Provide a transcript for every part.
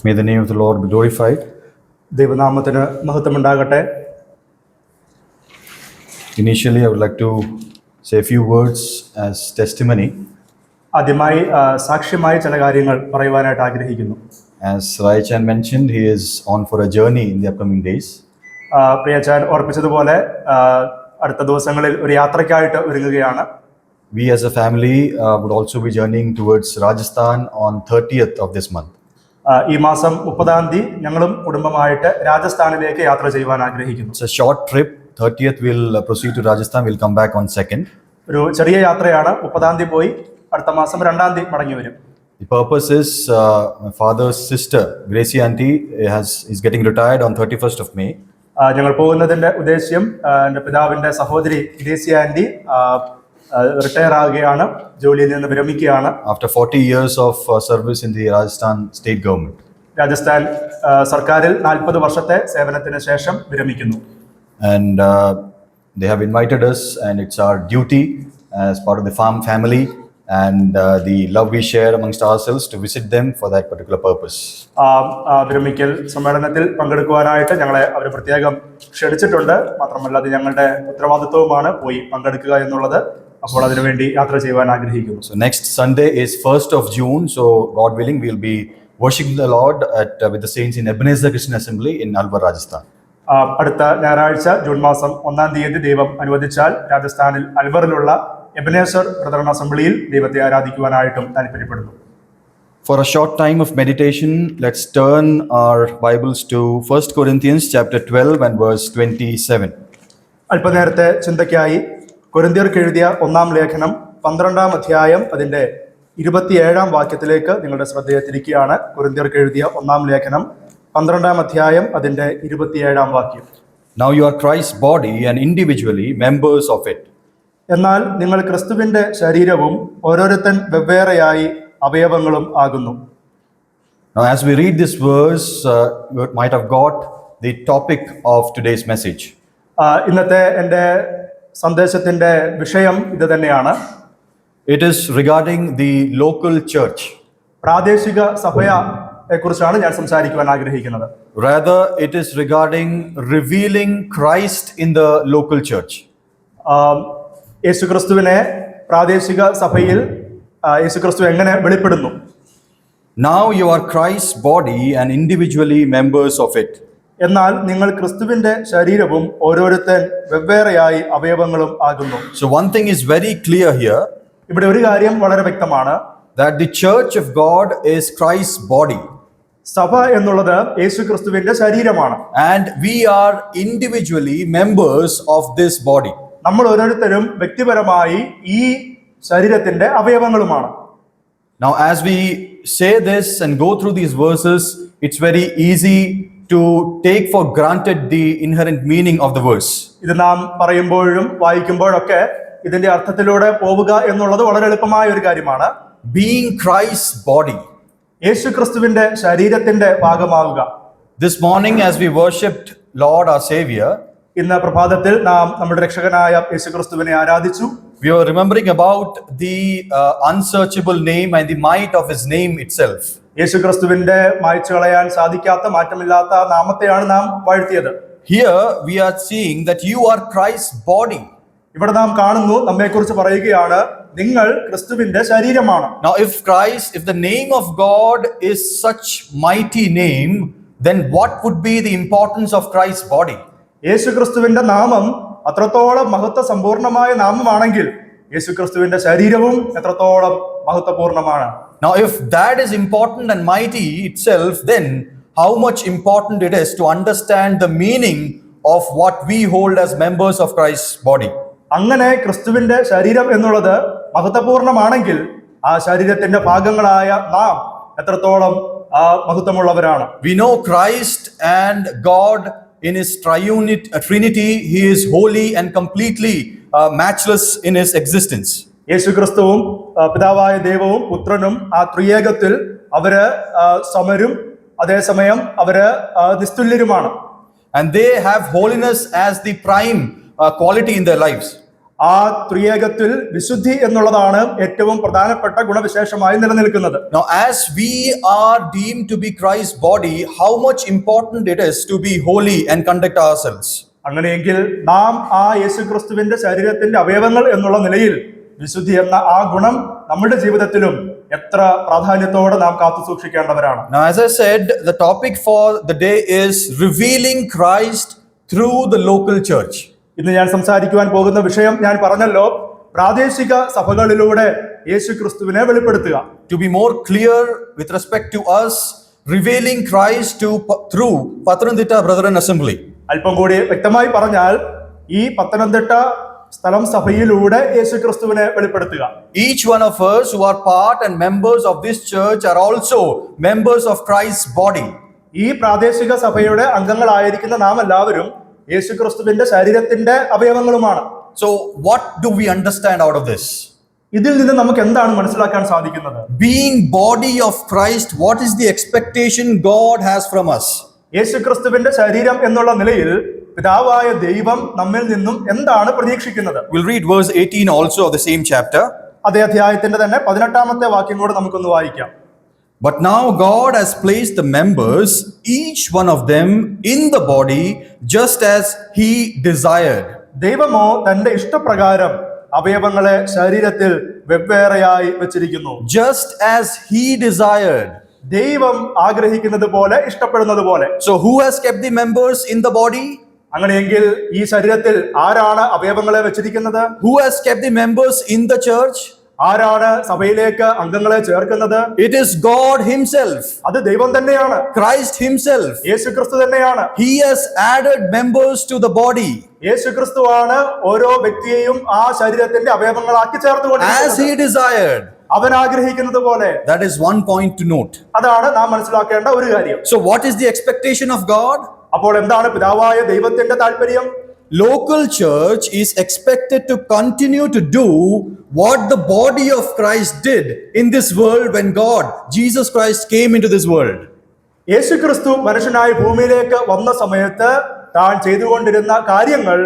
May the name of the Lord be glorified. ദൈവനാമത്തിന് മഹത്വമുണ്ടാകട്ടെ. Initially, I would like to say a few words as testimony. ആദ്യമായി സാക്ഷ്യമായി ചില കാര്യങ്ങൾ പറയുവാനായിട്ട് ആഗ്രഹിക്കുന്നു. As Raichan mentioned, he is on for a journey in the upcoming days. പ്രിയച്ചാൻ ഓർപ്പിച്ചതുപോലെ അടുത്ത ദിവസങ്ങളിൽ ഒരു യാത്രയ്ക്കായിട്ട് ഒരുങ്ങുകയാണ്. We as a family would also be journeying towards Rajasthan on 30th of this month. ഈ മാസം 30-ാം തീയതി ഞങ്ങളും കുടുംബമായിട്ട് രാജസ്ഥാനിലേക്ക് യാത്ര ചെയ്യുവാൻ ആഗ്രഹിക്കുന്നു. It's a short trip. 30th we'll proceed to Rajasthan. We'll come back on 2nd. ഒരു ചെറിയ യാത്രയാണ്. 30-ാം തീയതി പോയി അടുത്ത മാസം 2-ാം തീയതി മടങ്ങി വരും. The purpose is my father's sister, Gracie Auntie, is getting retired on 31st of May. ഞങ്ങൾ പോകുന്നതിന്റെ ഉദ്ദേശ്യം എൻ്റെ പിതാവിന്റെ സഹോദരി ഗ്രേസി ആൻറ്റി റിട്ടയർ ആവുകയാണ്, ജോലിയിൽ നിന്ന് വിരമിക്കുകയാണ്. After 40 years of service in the Rajasthan state government. Rajasthan സർക്കാരിൽ 40 വർഷത്തെ സേവനത്തിന് ശേഷം വിരമിക്കുന്നു. And they have invited us, and it's our duty as part of the farm family and the love we share amongst ourselves to visit them for that particular purpose. വിരമിക്കൽ സമ്മേളനത്തിൽ പങ്കെടുക്കുവാനായിട്ട് ഞങ്ങളെ അവർ പ്രത്യേകം ക്ഷണിച്ചിട്ടുണ്ട്. മാത്രമല്ല അത് ഞങ്ങളുടെ ഉത്തരവാദിത്വവുമാണ് പോയി പങ്കെടുക്കുക എന്നുള്ളത്. അപ്പോൾ അതിനുവേണ്ടി യാത്ര ചെയ്യുവാൻ ആഗ്രഹിക്കുന്നു. So next Sunday is 1st of June. So God willing, we'll be worshiping the Lord with the saints in Ebenezer Christian Assembly in Alwar, Rajasthan. അടുത്ത ഞായറാഴ്ച ജൂൺ മാസം 1-ാം തീയതി ദൈവം അനുവദിച്ചാൽ രാജസ്ഥാനിൽ അൽവറിലുള്ള എബനേസർ ബ്രദറൻ അസംബ്ലിയിൽ ദൈവത്തെ ആരാധിക്കുവാനായിട്ടും താല്പര്യപ്പെടുന്നു. For a short time of meditation, let's turn our Bibles to 1 Corinthians chapter 12 and verse 27. അല്പനേരത്തെ ചിന്തയ്ക്കായി കൊരിന്ത്യർക്ക് എഴുതിയ 1-ാം ലേഖനം 12-ാം അധ്യായം അതിന്റെ 27-ാം വാക്യത്തിലേക്ക് നിങ്ങളുടെ ശ്രദ്ധയെ തിരിക്കുകയാണ്. കൊരിന്ത്യർക്ക് എഴുതിയ 1-ാം ലേഖനം 12-ാം അധ്യായം അതിന്റെ 27-ാം വാക്യം. Now you are Christ's body and individually members of it. എന്നാൽ നിങ്ങൾ ക്രിസ്തുവിന്റെ ശരീരവും ഓരോരുത്തൻ വെവ്വേറെയായി അവയവങ്ങളും ആകുന്നു. Now as we read this verse, you might have got the topic of today's message. ഇന്നത്തെ എൻ്റെ സന്ദേശത്തിന്റെ വിഷയം ഇത് തന്നെയാണ്. It is regarding the local church. പ്രാദേശിക സഭയെ കുറിച്ചാണ് ഞാൻ സംസാരിക്കുവാൻ ആഗ്രഹിക്കുന്നത്. Rather, it is regarding revealing Christ in the local church. യേശുക്രിസ്തുവിനെ പ്രാദേശിക സഭയിൽ യേശുക്രിസ്തു എങ്ങനെ വെളിപ്പെടുന്നു? Now you are Christ's body and individually members of it. എന്നാൽ നിങ്ങൾ ക്രിസ്തുവിന്റെ ശരീരവും ഓരോരുത്തൻ വെവ്വേറെയായി അവയവങ്ങളും ആകുന്നു. So one thing is very clear here. ഇവിടെ ഒരു കാര്യം വളരെ വ്യക്തമാണ്. That the church of God is Christ's body. സഭ എന്നുള്ളത് യേശുക്രിസ്തുവിന്റെ ശരീരമാണ്. And we are individually members of this body. നമ്മൾ ഓരോരുത്തരും വ്യക്തിപരമായി ഈ ശരീരത്തിന്റെ അവയവങ്ങളുമാണ്. Now as we say this and go through these verses, it's very easy to take for granted the inherent meaning of the verse. ഇത് നാം പറയുമ്പോഴും വായിക്കുമ്പോഴൊക്കെ ഇതിന്റെ അർത്ഥത്തിലൂടെ പോവുക എന്നുള്ളത് വളരെ എളുപ്പമായ ഒരു കാര്യമാണ്. Being Christ's body. യേശുക്രിസ്തുവിന്റെ ശരീരത്തിന്റെ ഭാഗമാവുക. This morning as we worshipped Lord our Savior, ഇന്ന് പ്രഭാതത്തിൽ നാം നമ്മുടെ രക്ഷകനായ യേശുക്രിസ്തുവിനെ ആരാധിച്ചു. we were remembering about the unsearchable name and the might of his name itself. യേശുക്രിസ്തുവിന്റെ മായ്ച്ചു കളയാൻ സാധിക്കാത്ത മാറ്റമില്ലാത്ത നാമത്തെയാണ് നാം വാഴ്ത്തിയത്. Here we are seeing that you are Christ's body. ഇവിടെ നാം കാണുന്നു, നമ്മെക്കുറിച്ച് പറയുകയാണ്, നിങ്ങൾ ക്രിസ്തുവിന്റെ ശരീരമാണ്. Now if the name of God is such mighty name, then what would be the importance of Christ's body? യേശുക്രിസ്തുവിന്റെ നാമം അത്രത്തോളം മഹത്വ സമ്പൂർണമായ നാമമാണെങ്കിൽ യേശുക്രിസ്തുവിന്റെ ശരീരവും എത്രത്തോളം മഹത്വപൂർണമാണ്. Now if that is important and mighty itself, then how much important it is to understand the meaning of what we hold as members of Christ's body. അങ്ങനെ ക്രിസ്തുവിന്റെ ശരീരം എന്നുള്ളത് മഹത്വപൂർണമാണെങ്കിൽ ആ ശരീരത്തിന്റെ ഭാഗങ്ങളായ നാം എത്രത്തോളം മഹത്വമുള്ളവരാണ്. We know Christ and God in his trinity. He is holy and completely matchless in his existence. യേശുക്രിസ്തുവും പിതാവായ ദൈവവും പുത്രനും ആ ത്രിയേകത്തിൽ അവര് സമരും അതേസമയം അവര് നിസ്തുല്യരുമാണ്. And they have holiness as the prime quality in their lives. ആ ത്രിയേകത്തിൽ വിശുദ്ധി എന്നുള്ളതാണ് ഏറ്റവും പ്രധാനപ്പെട്ട ഗുണവിശേഷമായി നിലനിൽക്കുന്നത്. Now, as we are deemed to be Christ's body, how much important it is to be holy and conduct ourselves. അങ്ങനെയെങ്കിൽ നാം ആ യേശുക്രിസ്തുവിന്റെ ശരീരത്തിന്റെ അവയവങ്ങൾ എന്നുള്ള നിലയിൽ വിശുദ്ധി എന്ന ആ ഗുണം നമ്മുടെ ജീവിതത്തിലും എത്ര പ്രാധാന്യത്തോടെ നാം കാത്തു സൂക്ഷിക്കേണ്ടവരാണ്. Now, as I said, the topic for the day is revealing Christ through the local church. ഇന്ന് ഞാൻ സംസാരിക്കുവാൻ പോകുന്ന വിഷയം ഞാൻ പറഞ്ഞല്ലോ, പ്രാദേശിക സഭകളിലൂടെ യേശുക്രിസ്തുവിനെ വെളിപ്പെടുത്തുക. To be more clear with respect to us, revealing Christ through Pathanamthitta Brethren Assembly. അല്പം കൂടി വ്യക്തമായി പറഞ്ഞാൽ ഈ പത്തനംതിട്ട സ്ഥലം സഭയിലൂടെ യേശുക്രിസ്തുവിനെ വെളിപ്പെടുത്തുക. Each one of us who are part and members of this church are also members of Christ's body. ഈ പ്രാദേശിക സഭയുടെ അംഗങ്ങളായിരിക്കുന്ന നാം എല്ലാവരും യേശുക്രിസ്തുവിന്റെ ശരീരത്തിന്റെ അവയവങ്ങളുമാണ്. So what do we understand out of this? ഇതിൽ നിന്ന് നമുക്ക് എന്താണ് മനസ്സിലാക്കാൻ സാധിക്കുന്നത്? Being body of Christ, what is the expectation God has from us? യേശുക്രിസ്തുവിന്റെ ശരീരം എന്നുള്ള നിലയിൽ പിതാവായ ദൈവം നമ്മിൽ നിന്നും എന്താണ് പ്രതീക്ഷിക്കുന്നത്? We'll read verse 18 also of the same chapter. അതേ അധ്യായത്തിന്റെ തന്നെ 18-ാമത്തെ വാക്യം കൂടെ നമുക്കൊന്ന് വായിക്കാം. But now God has placed the members, each one of them, in the body just as He desired. ദൈവമോ തന്റെ ഇഷ്ടപ്രകാരം അവയവങ്ങളെ ശരീരത്തിൽ വെവ്വേറെയായി വെച്ചിരിക്കുന്നു. Just as He desired. ദൈവം ആഗ്രഹിക്കുന്നത് പോലെ, ഇഷ്ടപ്പെടുന്നത് പോലെ. So who has kept the members in the body? അങ്ങനെയെങ്കിൽ ഈ ശരീരത്തിൽ ആരാണ് അവയവങ്ങളെ വെച്ചിരിക്കുന്നത്? Who has kept the members in the church? ആരാണ് സഭയിലേക്ക് അംഗങ്ങളെ ചേർക്കുന്നത്? It is God Himself. അത് ദൈവം തന്നെയാണ്, Christ Himself. യേശുക്രിസ്തു തന്നെയാണ്. He has added members to the body. യേശുക്രിസ്തുവാണ് ഓരോ വ്യക്തിയെയും ആ ശരീരത്തിന്റെ അവയവങ്ങളാക്കി As ചേർത്തുകൊണ്ടിരിക്കുന്നത്. He desired. അവൻ ആഗ്രഹിക്കുന്നത് പോലെ. That is one point to note. അതാണ് നാം മനസ്സിലാക്കേണ്ട ഒരു കാര്യം. So what is the expectation of God? അപ്പോൾ എന്താണ് പിതാവായ ദൈവത്തിന്റെ താല്പര്യം? Local church is expected to continue to do what the body of Christ did in this world when God, Jesus Christ, came into this world. യേശുക്രിസ്തു മനുഷ്യനായി ഭൂമിയിലേക്ക് വന്ന സമയത്ത് താൻ ചെയ്തുകൊണ്ടിരുന്ന കാര്യങ്ങൾ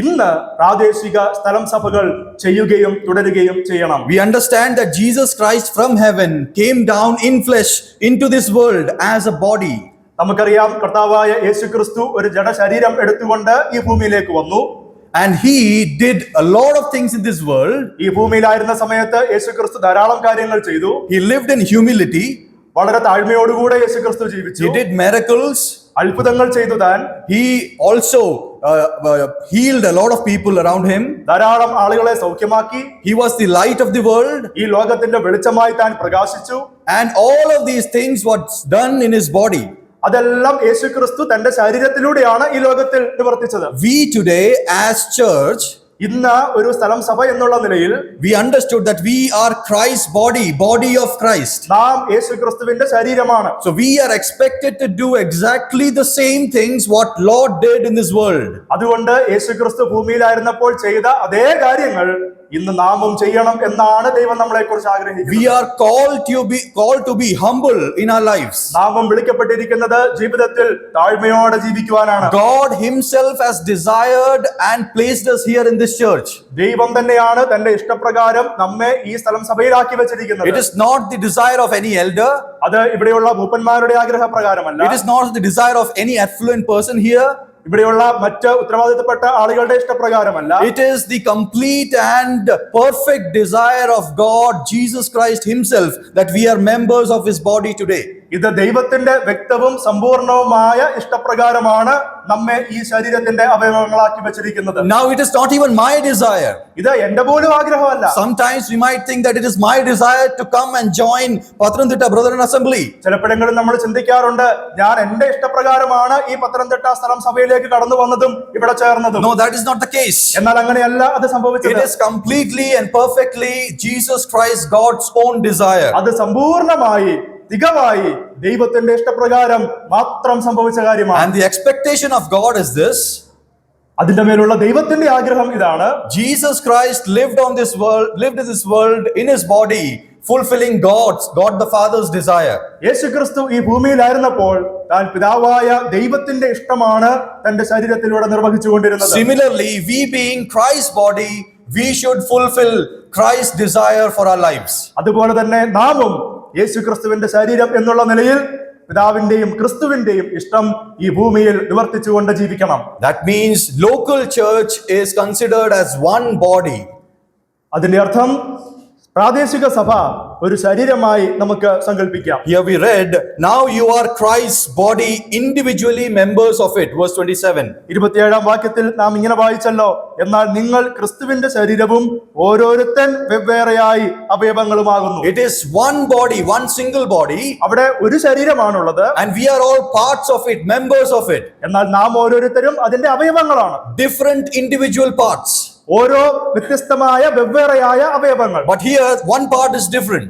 ഇന്ന് പ്രാദേശിക സ്ഥലം സഭകൾ ചെയ്യുകയും തുടരുകയും ചെയ്യണം. We understand that Jesus Christ from heaven came down in flesh into this world as a body. നമുക്കറിയാം, കർത്താവായ യേശുക്രിസ്തു ഒരു ജഡശരീരം എടുത്തുകൊണ്ട് ഈ ഭൂമിയിലേക്ക് വന്നു. And He did a lot of things in this world. ഈ ഭൂമിയിലായിരുന്ന സമയത്ത് യേശുക്രിസ്തു ധാരാളം കാര്യങ്ങൾ ചെയ്തു. He lived in humility. വളരെ താഴ്മയോടുകൂടെ യേശുക്രിസ്തു ജീവിച്ചു. He did miracles. അത്ഭുതങ്ങൾ ചെയ്തു താൻ. He also healed a lot of people around Him. ധാരാളം ആളുകളെ സൗഖ്യമാക്കി. He was the light of the world. ഈ ലോകത്തിന്റെ വെളിച്ചമായി താൻ പ്രകാശിച്ചു. And all of these things was done in His body. അതെല്ലാം യേശുക്രിസ്തു തന്റെ ശരീരത്തിലൂടെയാണ് ഈ ലോകത്തിൽ നിവർത്തിച്ചത്. We today as church, ഇന്ന് ഒരു സ്ഥലം സഭ എന്നുള്ള നിലയിൽ we understood that we are Christ's body of Christ. നാം യേശുക്രിസ്തുവിന്റെ ശരീരമാണ്. So we are expected to do exactly the same things what Lord did in this world. അതുകൊണ്ട് യേശുക്രിസ്തു ഭൂമിയിലായിരുന്നപ്പോൾ ചെയ്ത അതേ കാര്യങ്ങൾ ഇന്ന് നാമും ചെയ്യണം എന്നാണ് ദൈവം നമ്മളെ കുറിച്ച് ആഗ്രഹിക്കുന്നത്. We are called to be humble in our lives. നാമും വിളിക്കപ്പെട്ടിരിക്കുന്നത് ജീവിതത്തിൽ താഴ്മയോടെ ജീവിക്കുവാനാണ്. God Himself has desired and placed us here in this church. ദൈവം തന്നെയാണ് തന്റെ ഇഷ്ടപ്രകാരം നമ്മെ ഈ സ്ഥലം സഭയിലാക്കി വെച്ചിരിക്കുന്നത്. It is not the desire of any elder. അത് ഇവിടെയുള്ള മൂപ്പന്മാരുടെ ആഗ്രഹപ്രകാരമല്ല. It is not the desire of any affluent person here. ഇവിടെയുള്ള മറ്റ് ഉത്തരവാദിത്തപ്പെട്ട ആളുകളുടെ ഇഷ്ടപ്രകാരമല്ല. It is the complete and perfect desire of God, Jesus Christ Himself, that we are members of His body today. ഇത് ദൈവത്തിന്റെ വ്യക്തവും സമ്പൂർണവുമായ ഇഷ്ടപ്രകാരമാണ് നമ്മെ ഈ ശരീരത്തിന്റെ അവയവങ്ങളാക്കി വെച്ചിരിക്കുന്നത്. Now it is not even my desire. ഇത് എന്റെ പോലും ആഗ്രഹമല്ല. Sometimes we might think that it is my desire to come and join Pathanamthitta Brethren Assembly. ചിലപ്പോഴെങ്കിലും നമ്മൾ ചിന്തിക്കാറുണ്ട്, ഞാൻ എന്റെ ഇഷ്ടപ്രകാരമാണ് ഈ പത്തനംതിട്ട സ്ഥലം സഭയിലേക്ക് കടന്നു വന്നതും ഇവിടെ ചേർന്നതും. No, that is not the case. എന്നാൽ അങ്ങനെയല്ല അത് സംഭവിച്ചത്. It is completely and perfectly Jesus Christ, God's own desire. അത് സമ്പൂർണമായി തികവായി ദൈവത്തിന്റെ ഇഷ്ടപ്രകാരം മാത്രം സംഭവിച്ച കാര്യമാണ്. And the expectation of God is this. അതിന്റെ മേലുള്ള ദൈവത്തിന്റെ ആഗ്രഹം ഇതാണ്. Jesus Christ lived in this world in His body, fulfilling God the Father's desire. യേശുക്രിസ്തു ഈ ഭൂമിയിലായിരുന്നപ്പോൾ താൻ പിതാവായ ദൈവത്തിന്റെ ഇഷ്ടമാണ് തന്റെ ശരീരത്തിലൂടെ നിർവഹിച്ചുകൊണ്ടിരുന്നത്. Similarly, we being Christ's body, we should fulfill Christ's desire for our lives. അതുപോലെ തന്നെ നാമും യേശു ക്രിസ്തുവിന്റെ ശരീരം എന്നുള്ള നിലയിൽ പിതാവിന്റെയും ക്രിസ്തുവിന്റെയും ഇഷ്ടം ഈ ഭൂമിയിൽ നിവർത്തിച്ചുകൊണ്ട് ജീവിക്കണം. That means local church is considered as one body. അതിന്റെ അർത്ഥം പ്രാദേശിക സഭ ഒരു ശരീരമായി നമുക്ക് സങ്കല്പിക്കാം. Here we read, now you are Christ's body, individually members of it. Verse 27. 27-ാം വാക്യത്തിൽ നാം ഇങ്ങനെ വായിച്ചല്ലോ, എന്നാൽ നിങ്ങൾ ക്രിസ്തുവിന്റെ ശരീരവും ഓരോരുത്തൻ വെവ്വേറെയായി അവയവങ്ങളുമാകുന്നു. It is one body, one single body, അവിടെ ഒരു ശരീരമാണുള്ളത്. and we are all parts of it, members of it. എന്നാൽ നാം ഓരോരുത്തരും അതിന്റെ അവയവങ്ങളാണ്. Different individual parts. ഓരോ വ്യത്യസ്തമായ വെവ്വേറെയായ അവയവങ്ങൾ. But here one part is different.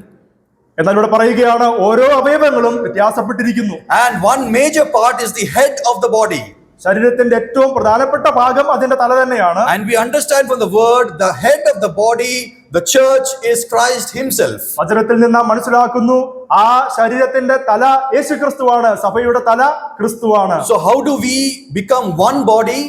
എന്നാൽ ഇവിടെ പറയുകയാണ് ഓരോ അവയവങ്ങളും വ്യത്യാസപ്പെട്ടിരിക്കുന്നു. And one major part is the head of the body. ശരീരത്തിന്റെ ഏറ്റവും പ്രധാനപ്പെട്ട ഭാഗം അതിന്റെ തല തന്നെയാണ്. And we understand from the word, the head of the body, the church, is Christ himself. വചനത്തിൽ നിന്ന് നാം മനസ്സിലാക്കുന്നു ആ ശരീരത്തിന്റെ തല യേശുക്രിസ്തുവാണ്, സഭയുടെ തല ക്രിസ്തുവാണ്. So how do we become one body?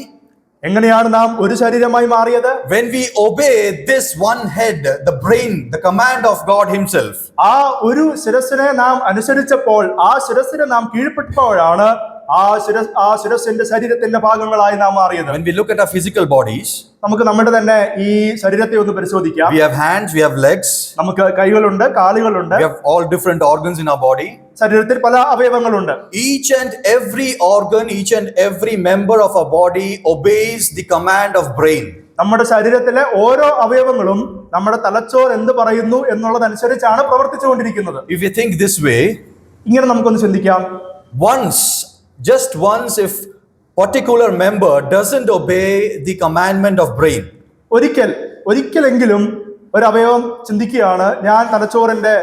എങ്ങനെയാണ് നാം ഒരു ശരീരമായി മാറിയത്? When we obey this one head, the brain, the command of God himself. ആ ഒരു ശിരസ്സിനെ നാം അനുസരിച്ചപ്പോൾ, ആ ശിരസ്സിനെ നാം കീഴ്പ്പെട്ടപ്പോഴാണ് ആ ശിരസ്സിന്റെ ശരീരത്തിന്റെ ഭാഗങ്ങളായി നാം മാറിയത്. When we look at our physical bodies, നമുക്ക് നമ്മുടെ തന്നെ ഈ ശരീരത്തെ ഒന്ന് പരിശോധിക്കാം. we have hands, we have legs, നമുക്ക് കൈകളുണ്ട്, കാലുകളുണ്ട്, we have all different organs in our body. ശരീരത്തിൽ പല അവയവങ്ങളുണ്ട്. Each and every organ, each and every member of our body obeys the command of brain. നമ്മുടെ ശരീരത്തിലെ ഓരോ അവയവങ്ങളും നമ്മുടെ തലച്ചോർ എന്ത് പറയുന്നു എന്നുള്ളതനുസരിച്ചാണ് പ്രവർത്തിച്ചുകൊണ്ടിരിക്കുന്നത്. If you think this way, ഇങ്ങനെ നമുക്കൊന്ന് ചിന്തിക്കാം. just once, if particular member doesn't obey the commandment of brain, ഒരിക്കലെങ്കിലും ഒരു അവയവം ചിന്തിക്കുകയാണ്, ഞാൻ തലച്ചോറിന്റെ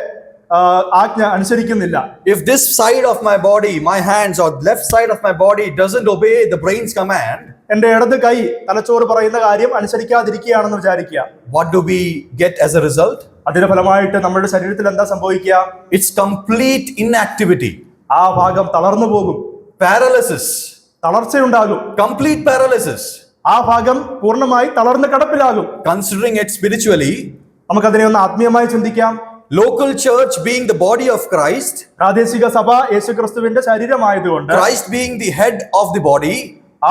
ആജ്ഞ അനുസരിക്കുന്നില്ല. If this side of my body, my hands or left side of my body doesn't obey the brain's command, എന്റെ ഇടത് കൈ തലച്ചോറ് പറയുന്ന കാര്യം അനുസരിക്കാതിരിക്കുകയാണെന്ന് വിചാരിക്കുക. what do we get as a result? അതിന്റെ ഫലമായിട്ട് നമ്മുടെ ശരീരത്തിൽ എന്താ സംഭവിക്കുക? It's complete inactivity. ആ ഭാഗം തളർന്നു പോകും. Paralysis. തളർച്ചയുണ്ടാകും. Complete paralysis. ആ ഭാഗം പൂർണ്ണമായി തളർന്ന് കിടപ്പിലാകും. Considering it spiritually, നമുക്കതിനെ ഒന്ന് ആത്മീയമായി ചിന്തിക്കാം. local church being the body of Christ, പ്രാദേശിക സഭ യേശുക്രിസ്തുവിന്റെ ശരീരമായതുകൊണ്ട്, Christ being the head of the body,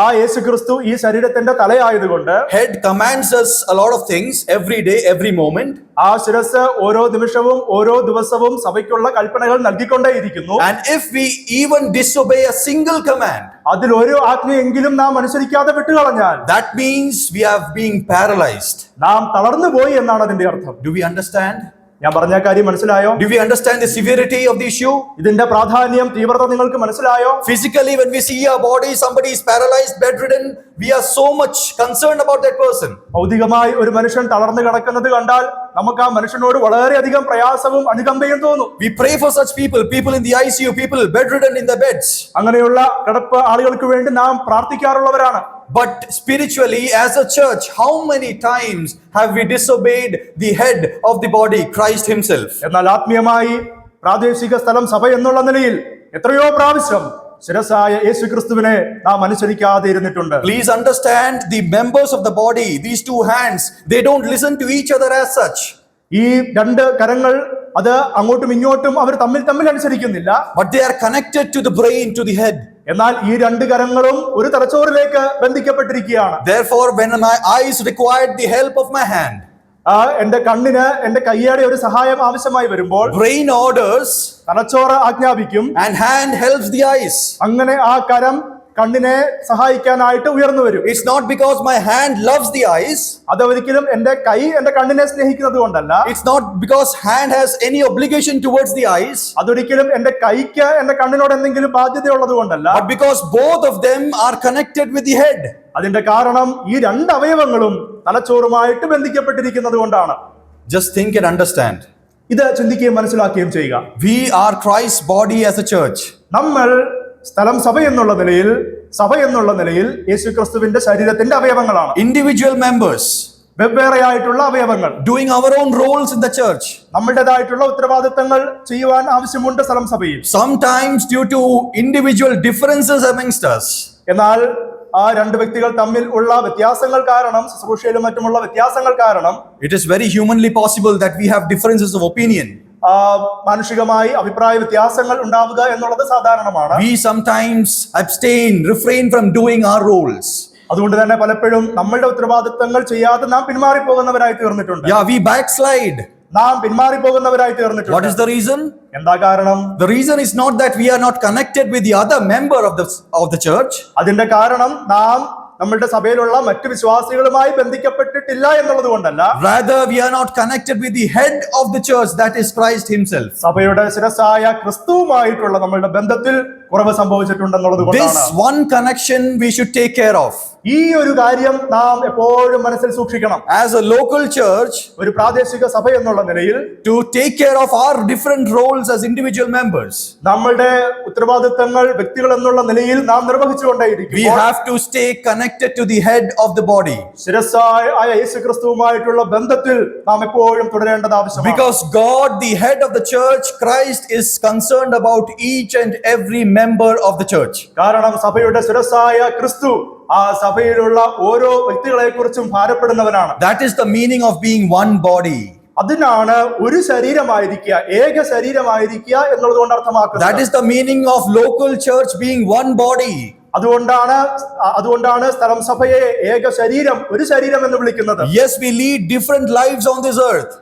ആ യേശുക്രിസ്തു ഈ ശരീരത്തിന്റെ തലയായതുകൊണ്ട്, head commands us a lot of things every day, every moment. ആ ശിരസ്സ് ഓരോ നിമിഷവും ഓരോ ദിവസവും സഭയ്ക്കുള്ള കൽപ്പനകൾ നൽകിക്കൊണ്ടേയിരിക്കുന്നു. And if we even disobey a single command, അതിൽ ഒരു ആജ്ഞയെങ്കിലും നാം അനുസരിക്കാതെ വിട്ടുകളഞ്ഞാൽ, that means we have been paralyzed. നാം തളർന്നു പോയി എന്നാണ് അതിന്റെ അർത്ഥം. Do we understand? ഞാൻ പറഞ്ഞ കാര്യം മനസ്സിലായോ? Do we understand the severity of the issue? ഇതിന്റെ പ്രാധാന്യം, തീവ്രത നിങ്ങൾക്ക് മനസ്സിലായോ? Physically, when we see our body, somebody is paralyzed, bedridden, we are so much concerned about that person. ഭൗതികമായി ഒരു മനുഷ്യൻ തളർന്നു കിടക്കുന്നത് കണ്ടാൽ നമുക്ക് ആ മനുഷ്യനോട് വളരെയധികം പ്രയാസവും അനുകമ്പയും തോന്നും. We pray for such people in the ICU, people bedridden in the beds. അങ്ങനെയുള്ള കിടപ്പ് ആളുകൾക്ക് വേണ്ടി നാം പ്രാർത്ഥിക്കാറുള്ളവരാണ്. But spiritually, as a church, how many times have we disobeyed the head of the body, Christ himself? എന്നാൽ ആത്മീയമായി പ്രാദേശിക സ്ഥലം സഭ എന്നുള്ള നിലയിൽ എത്രയോ പ്രാവശ്യം ശിരസ്സായ യേശുക്രിസ്തുവിനെ നാം അനുസരിക്കാതെ ഇരുന്നിട്ടുണ്ട്. Please understand, the members of the body, these two hands, they don't listen to each other as such. ഈ രണ്ട് കരങ്ങൾ അത് അങ്ങോട്ടും ഇങ്ങോട്ടും അവർ തമ്മിൽ അനുസരിക്കുന്നില്ല. But they are connected to the brain, to the head. എന്നാൽ ഈ രണ്ട് കരങ്ങളും ഒരു തലച്ചോറിലേക്ക് ബന്ധിക്കപ്പെട്ടിരിക്കുകയാണ്. Therefore, when my eyes required the help of my hand, എന്റെ കണ്ണിന് എന്റെ കയ്യുടെ ഒരു സഹായം ആവശ്യമായി വരുമ്പോൾ, brain orders തലച്ചോറ് ആജ്ഞാപിക്കും, and hand helps the eyes. അങ്ങനെ ആ കരം കണ്ണിനെ സഹായിക്കാനായിട്ട് ഉയർന്നു വരും. It's not because my hand loves the eyes. അതൊരിക്കലും എന്റെ കൈ എന്റെ കണ്ണിനെ സ്നേഹിക്കുന്നത് കൊണ്ടല്ല. It's not because hand has any obligation towards the eyes. അതൊരിക്കലും എന്റെ കൈക്ക് എന്റെ കണ്ണിനോട് എന്തെങ്കിലും ബാധ്യതയുള്ളത് കൊണ്ടല്ല. But because both of them are connected with the head. അതിന്റെ കാരണം ഈ രണ്ട് അവയവങ്ങളും തലച്ചോറുമായിട്ട് ബന്ധിക്കപ്പെട്ടിരിക്കുന്നത് കൊണ്ടാണ്. Just think and understand. ഇത് ചിന്തിക്കുകയും മനസ്സിലാക്കുകയും ചെയ്യുക. We are Christ's body as a church. നമ്മൾ സ്ഥലം സഭ എന്നുള്ള നിലയിൽ യേശുക്രിസ്തുവിന്റെ ശരീരത്തിന്റെ അവയവങ്ങളാണ്. Individual members. വെവ്വേറെയായിട്ടുള്ള അവയവങ്ങൾ. Doing our own roles in the church. നമ്മുടേതായിട്ടുള്ള ഉത്തരവാദിത്തങ്ങൾ ചെയ്യുവാൻ ആവശ്യമുണ്ട് സ്ഥലം സഭയിൽ. Sometimes due to individual differences amongst us. എന്നാൽ ആ രണ്ട് വ്യക്തികൾ തമ്മിൽ ഉള്ള വ്യത്യാസങ്ങൾ കാരണം, ശുശ്രൂഷയിലും മറ്റുമുള്ള വ്യത്യാസങ്ങൾ കാരണം it is very humanly possible that we have differences of opinion. മാനുഷികമായി അഭിപ്രായ വ്യത്യാസങ്ങൾ ഉണ്ടാവുക എന്നുള്ളത് സാധാരണമാണ്. We sometimes refrain from doing our roles. അതുകൊണ്ട് തന്നെ പലപ്പോഴും നമ്മളുടെ ഉത്തരവാദിത്തങ്ങൾ ചെയ്യാതെ നാം പിന്മാറി പോകുന്നവരായി തീർന്നിട്ടുണ്ട്. Yeah, we backslide. നാം പിന്മാറി പോകുന്നവരായി തീർന്നിട്ടുണ്ട്. What is the reason? എന്താ കാരണം? The reason is not that we are not connected with the other member of the church. അതിന്റെ കാരണം നാം നമ്മളുടെ സഭയിലുള്ള മറ്റു വിശ്വാസികളുമായി ബന്ധിക്കപ്പെട്ടിട്ടില്ല എന്നുള്ളത് കൊണ്ടല്ല. Rather, we are not connected with the head of the church, that is Christ himself. സഭയുടെ ശിരസ്സായ ക്രിസ്തുവുമായിട്ടുള്ള നമ്മളുടെ ബന്ധത്തിൽ കുറവ് സംഭവിച്ചിട്ടുണ്ടെന്നുള്ളത് കൊണ്ടാണ്. This one connection we should take care of. ഈ ഒരു കാര്യം നാം എപ്പോഴും മനസ്സിൽ സൂക്ഷിക്കണം. As a local church, ഒരു പ്രാദേശിക സഭ എന്നുള്ള നിലയിൽ to take care of our different roles as individual members, നമ്മളുടെ ഉത്തരവാദിത്തങ്ങൾ വ്യക്തികൾ എന്നുള്ള നിലയിൽ നാം നിർവഹിച്ചുകൊണ്ടേയിരിക്കും. we have to stay connected to the head of the body. ശിരസ്സായ യേശുക്രിസ്തുവുമായിട്ടുള്ള ബന്ധത്തിൽ നാം എപ്പോഴും തുടരേണ്ടത് ആവശ്യമാണ്. Because God, the head of the church, Christ, is concerned about each and every member of the church. കാരണം സഭയുടെ ശിരസ്സായ ക്രിസ്തു ആ സഭയിലുള്ള ഓരോ വ്യക്തികളെ കുറിച്ചും ഭാരപ്പെടുന്നവനാണ്. That is the meaning of being one body. അതിനാണ് ഒരു ശരീരമായിരിക്കുക, ഏക ശരീരമായിരിക്കുക എന്നുള്ളത് കൊണ്ട് അർത്ഥമാക്കുന്നത്. That is the meaning of local church being one body. അതുകൊണ്ടാണ് സ്ഥലം സഭയെ ഏക ശരീരം, ഒരു ശരീരം എന്ന് വിളിക്കുന്നത്. Yes, we lead different lives on this earth.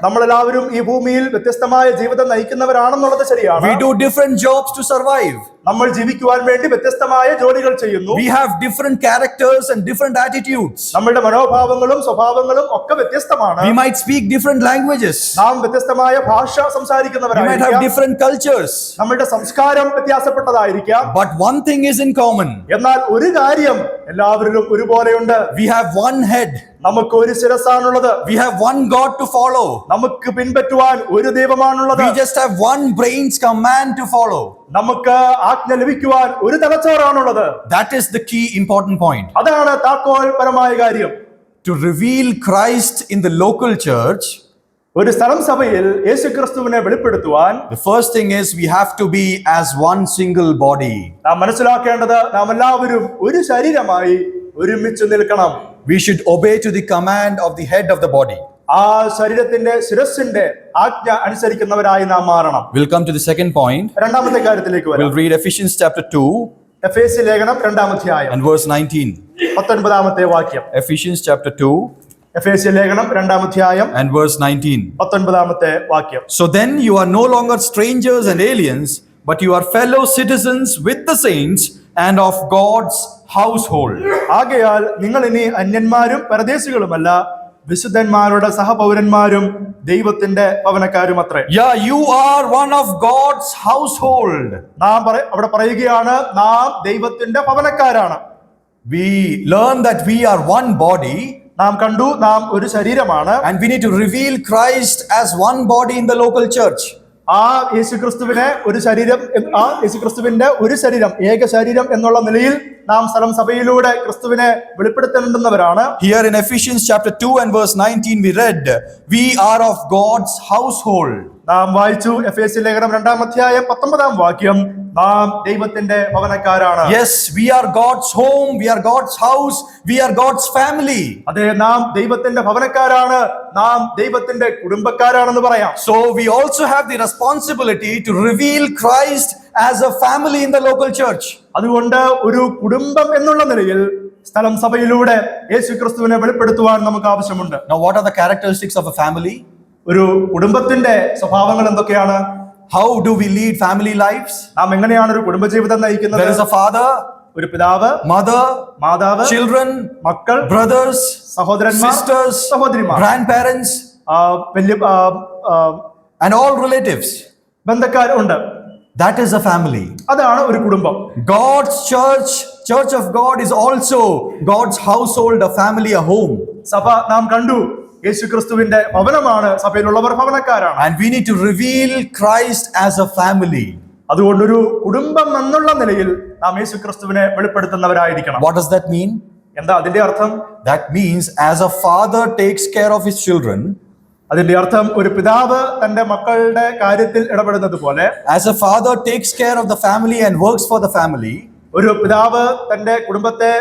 നമ്മളെല്ലാവരും ഈ ഭൂമിയിൽ വ്യത്യസ്തമായ ജീവിതം നയിക്കുന്നവരാണെന്നുള്ളത് ശരിയാണ്. We do different jobs to survive. നമ്മൾ ജീവിക്കുവാൻ വേണ്ടി വ്യത്യസ്തമായ ജോലികൾ ചെയ്യുന്നു. We have different characters and different attitudes. നമ്മളുടെ മനോഭാവങ്ങളും സ്വഭാവങ്ങളും ഒക്കെ വ്യത്യസ്തമാണ്. We might speak different languages. നാം വ്യത്യസ്തമായ ഭാഷ We സംസാരിക്കുന്നവരായിരിക്കാം. might have different cultures. നമ്മളുടെ സംസ്കാരം വ്യത്യാസപ്പെട്ടതായിരിക്കാം. But one thing is in common. എന്നാൽ ഒരു കാര്യം എല്ലാവരിലും ഒരുപോലെയുണ്ട്. We have one head. നമുക്ക് ഒരു ശിരസ്സാണുള്ളത്. We have one God to follow. നമുക്ക് പിൻപറ്റുവാൻ ഒരു ദൈവമാണുള്ളത്. We just have one brain's command to follow. നമുക്ക് ആജ്ഞ ലഭിക്കുവാൻ ഒരു തലച്ചോറാണുള്ളത്. That is the key important point. അതാണ് താക്കോൽ പരമായ കാര്യം. To reveal Christ in the local church, ഒരു സ്ഥലം സഭയിൽ യേശുക്രിസ്തുവിനെ വെളിപ്പെടുത്തുവാൻ the first thing is we have to be as one single body. നാം മനസ്സിലാക്കേണ്ടത് നാം എല്ലാവരും ഒരു ശരീരമായി ഒരുമിച്ച് നിൽക്കണം. We should obey to the command of the head of the body. ആ ശരീരത്തിന്റെ ശിരസ്സിന്റെ ആജ്ഞ അനുസരിക്കുന്നവരായി നാം മാറണം. We'll come to the second point. രണ്ടാമത്തെ കാര്യത്തിലേക്ക് വരാം. We'll read Ephesians chapter 2 എഫേസ്യ ലേഖനം 2-ാം അധ്യായം and verse 19. 19-ാമത്തെ വാക്യം. Ephesians chapter 2 എഫേസ്യ ലേഖനം 2-ാം അധ്യായം and verse 19. 19-ാമത്തെ വാക്യം. So then you are no longer strangers and aliens, but you are fellow citizens with the saints and of God's household. ആകയാൽ നിങ്ങൾ ഇനി അന്യന്മാരും പരദേശികളുമല്ല, വിശുദ്ധന്മാരുടെ സഹപൗരന്മാരും ദൈവത്തിന്റെ ഭവനക്കാരുമത്രേ. Yeah, you are one of God's household. നാം അവിടെ പറയുകയാണ്, നാം ദൈവത്തിന്റെ ഭവനക്കാരാണ്. We learn that we are one body. നാം കണ്ടു, നാം ഒരു ശരീരമാണ്. And we need to reveal Christ as one body in the local church. ആ യേശുക്രിസ്തുവിനെ ഒരു ശരീരം, ആ യേശുക്രിസ്തുവിന്റെ ഒരു ശരീരം, ഏക ശരീരം എന്നുള്ള നിലയിൽ നാം സ്ഥലം സഭയിലൂടെ ക്രിസ്തുവിനെ വെളിപ്പെടുത്തേണ്ടുന്നവരാണ്. Here in Ephesians chapter 2 and verse 19 we read, we are of God's household. നാം വായിച്ചു എഫേസ്യ ലേഖനം 2-ാം അധ്യായം 19-ാം വാക്യം, നാം ദൈവത്തിന്റെ ഭവനക്കാരാണ്. Yes, we are God's home, we are God's house, we are God's family. അതെ, നാം ദൈവത്തിന്റെ ഭവനക്കാരാണ്, നാം ദൈവത്തിന്റെ കുടുംബക്കാരാണെന്ന് പറയാം. So we also have the responsibility to reveal Christ as a family in the local church. അതുകൊണ്ട് ഒരു കുടുംബം എന്നുള്ള നിലയിൽ സ്ഥലം സഭയിലൂടെ യേശുക്രിസ്തുവിനെ വെളിപ്പെടുത്തുവാൻ നമുക്ക് ആവശ്യമുണ്ട്. Now what are the characteristics of a family? ഒരു കുടുംബത്തിന്റെ സ്വഭാവങ്ങൾ എന്തൊക്കെയാണ്? How do we lead family lives? നാം എങ്ങനെയാണ് ഒരു കുടുംബജീവിതം നയിക്കുന്നത്? There is a father, ഒരു പിതാവ്, mother, മാതാവ്, children, മക്കൾ, brothers, സഹോദരന്മാർ, sisters, സഹോദരിമാർ, grandparents, വലിയ and all relatives. ബന്ധക്കാരുണ്ട്. That is a family. അതാണ് ഒരു കുടുംബം. God's church of God is also God's household, a family, a home. സഭ നാം കണ്ടു, യേശുക്രിസ്തുവിന്റെ ഭവനമാണ്, സഭയിലുള്ളവർ ഭവനക്കാരാണ്. And we need to reveal Christ as a family. അതുകൊണ്ടൊരു കുടുംബം എന്നുള്ള നിലയിൽ നാം യേശുക്രിസ്തുവിനെ വെളിപ്പെടുത്തുന്നവരായിരിക്കണം. What does that mean? എന്താ അതിന്റെ അർത്ഥം? That means as a father takes care of his children, അതിന്റെ അർത്ഥം ഒരു പിതാവ് തന്റെ മക്കളുടെ കാര്യത്തിൽ ഇടപെടുന്നത് പോലെ, as a father takes care of the family and works for the family, ഒരു പിതാവ് തന്റെ കുടുംബത്തെ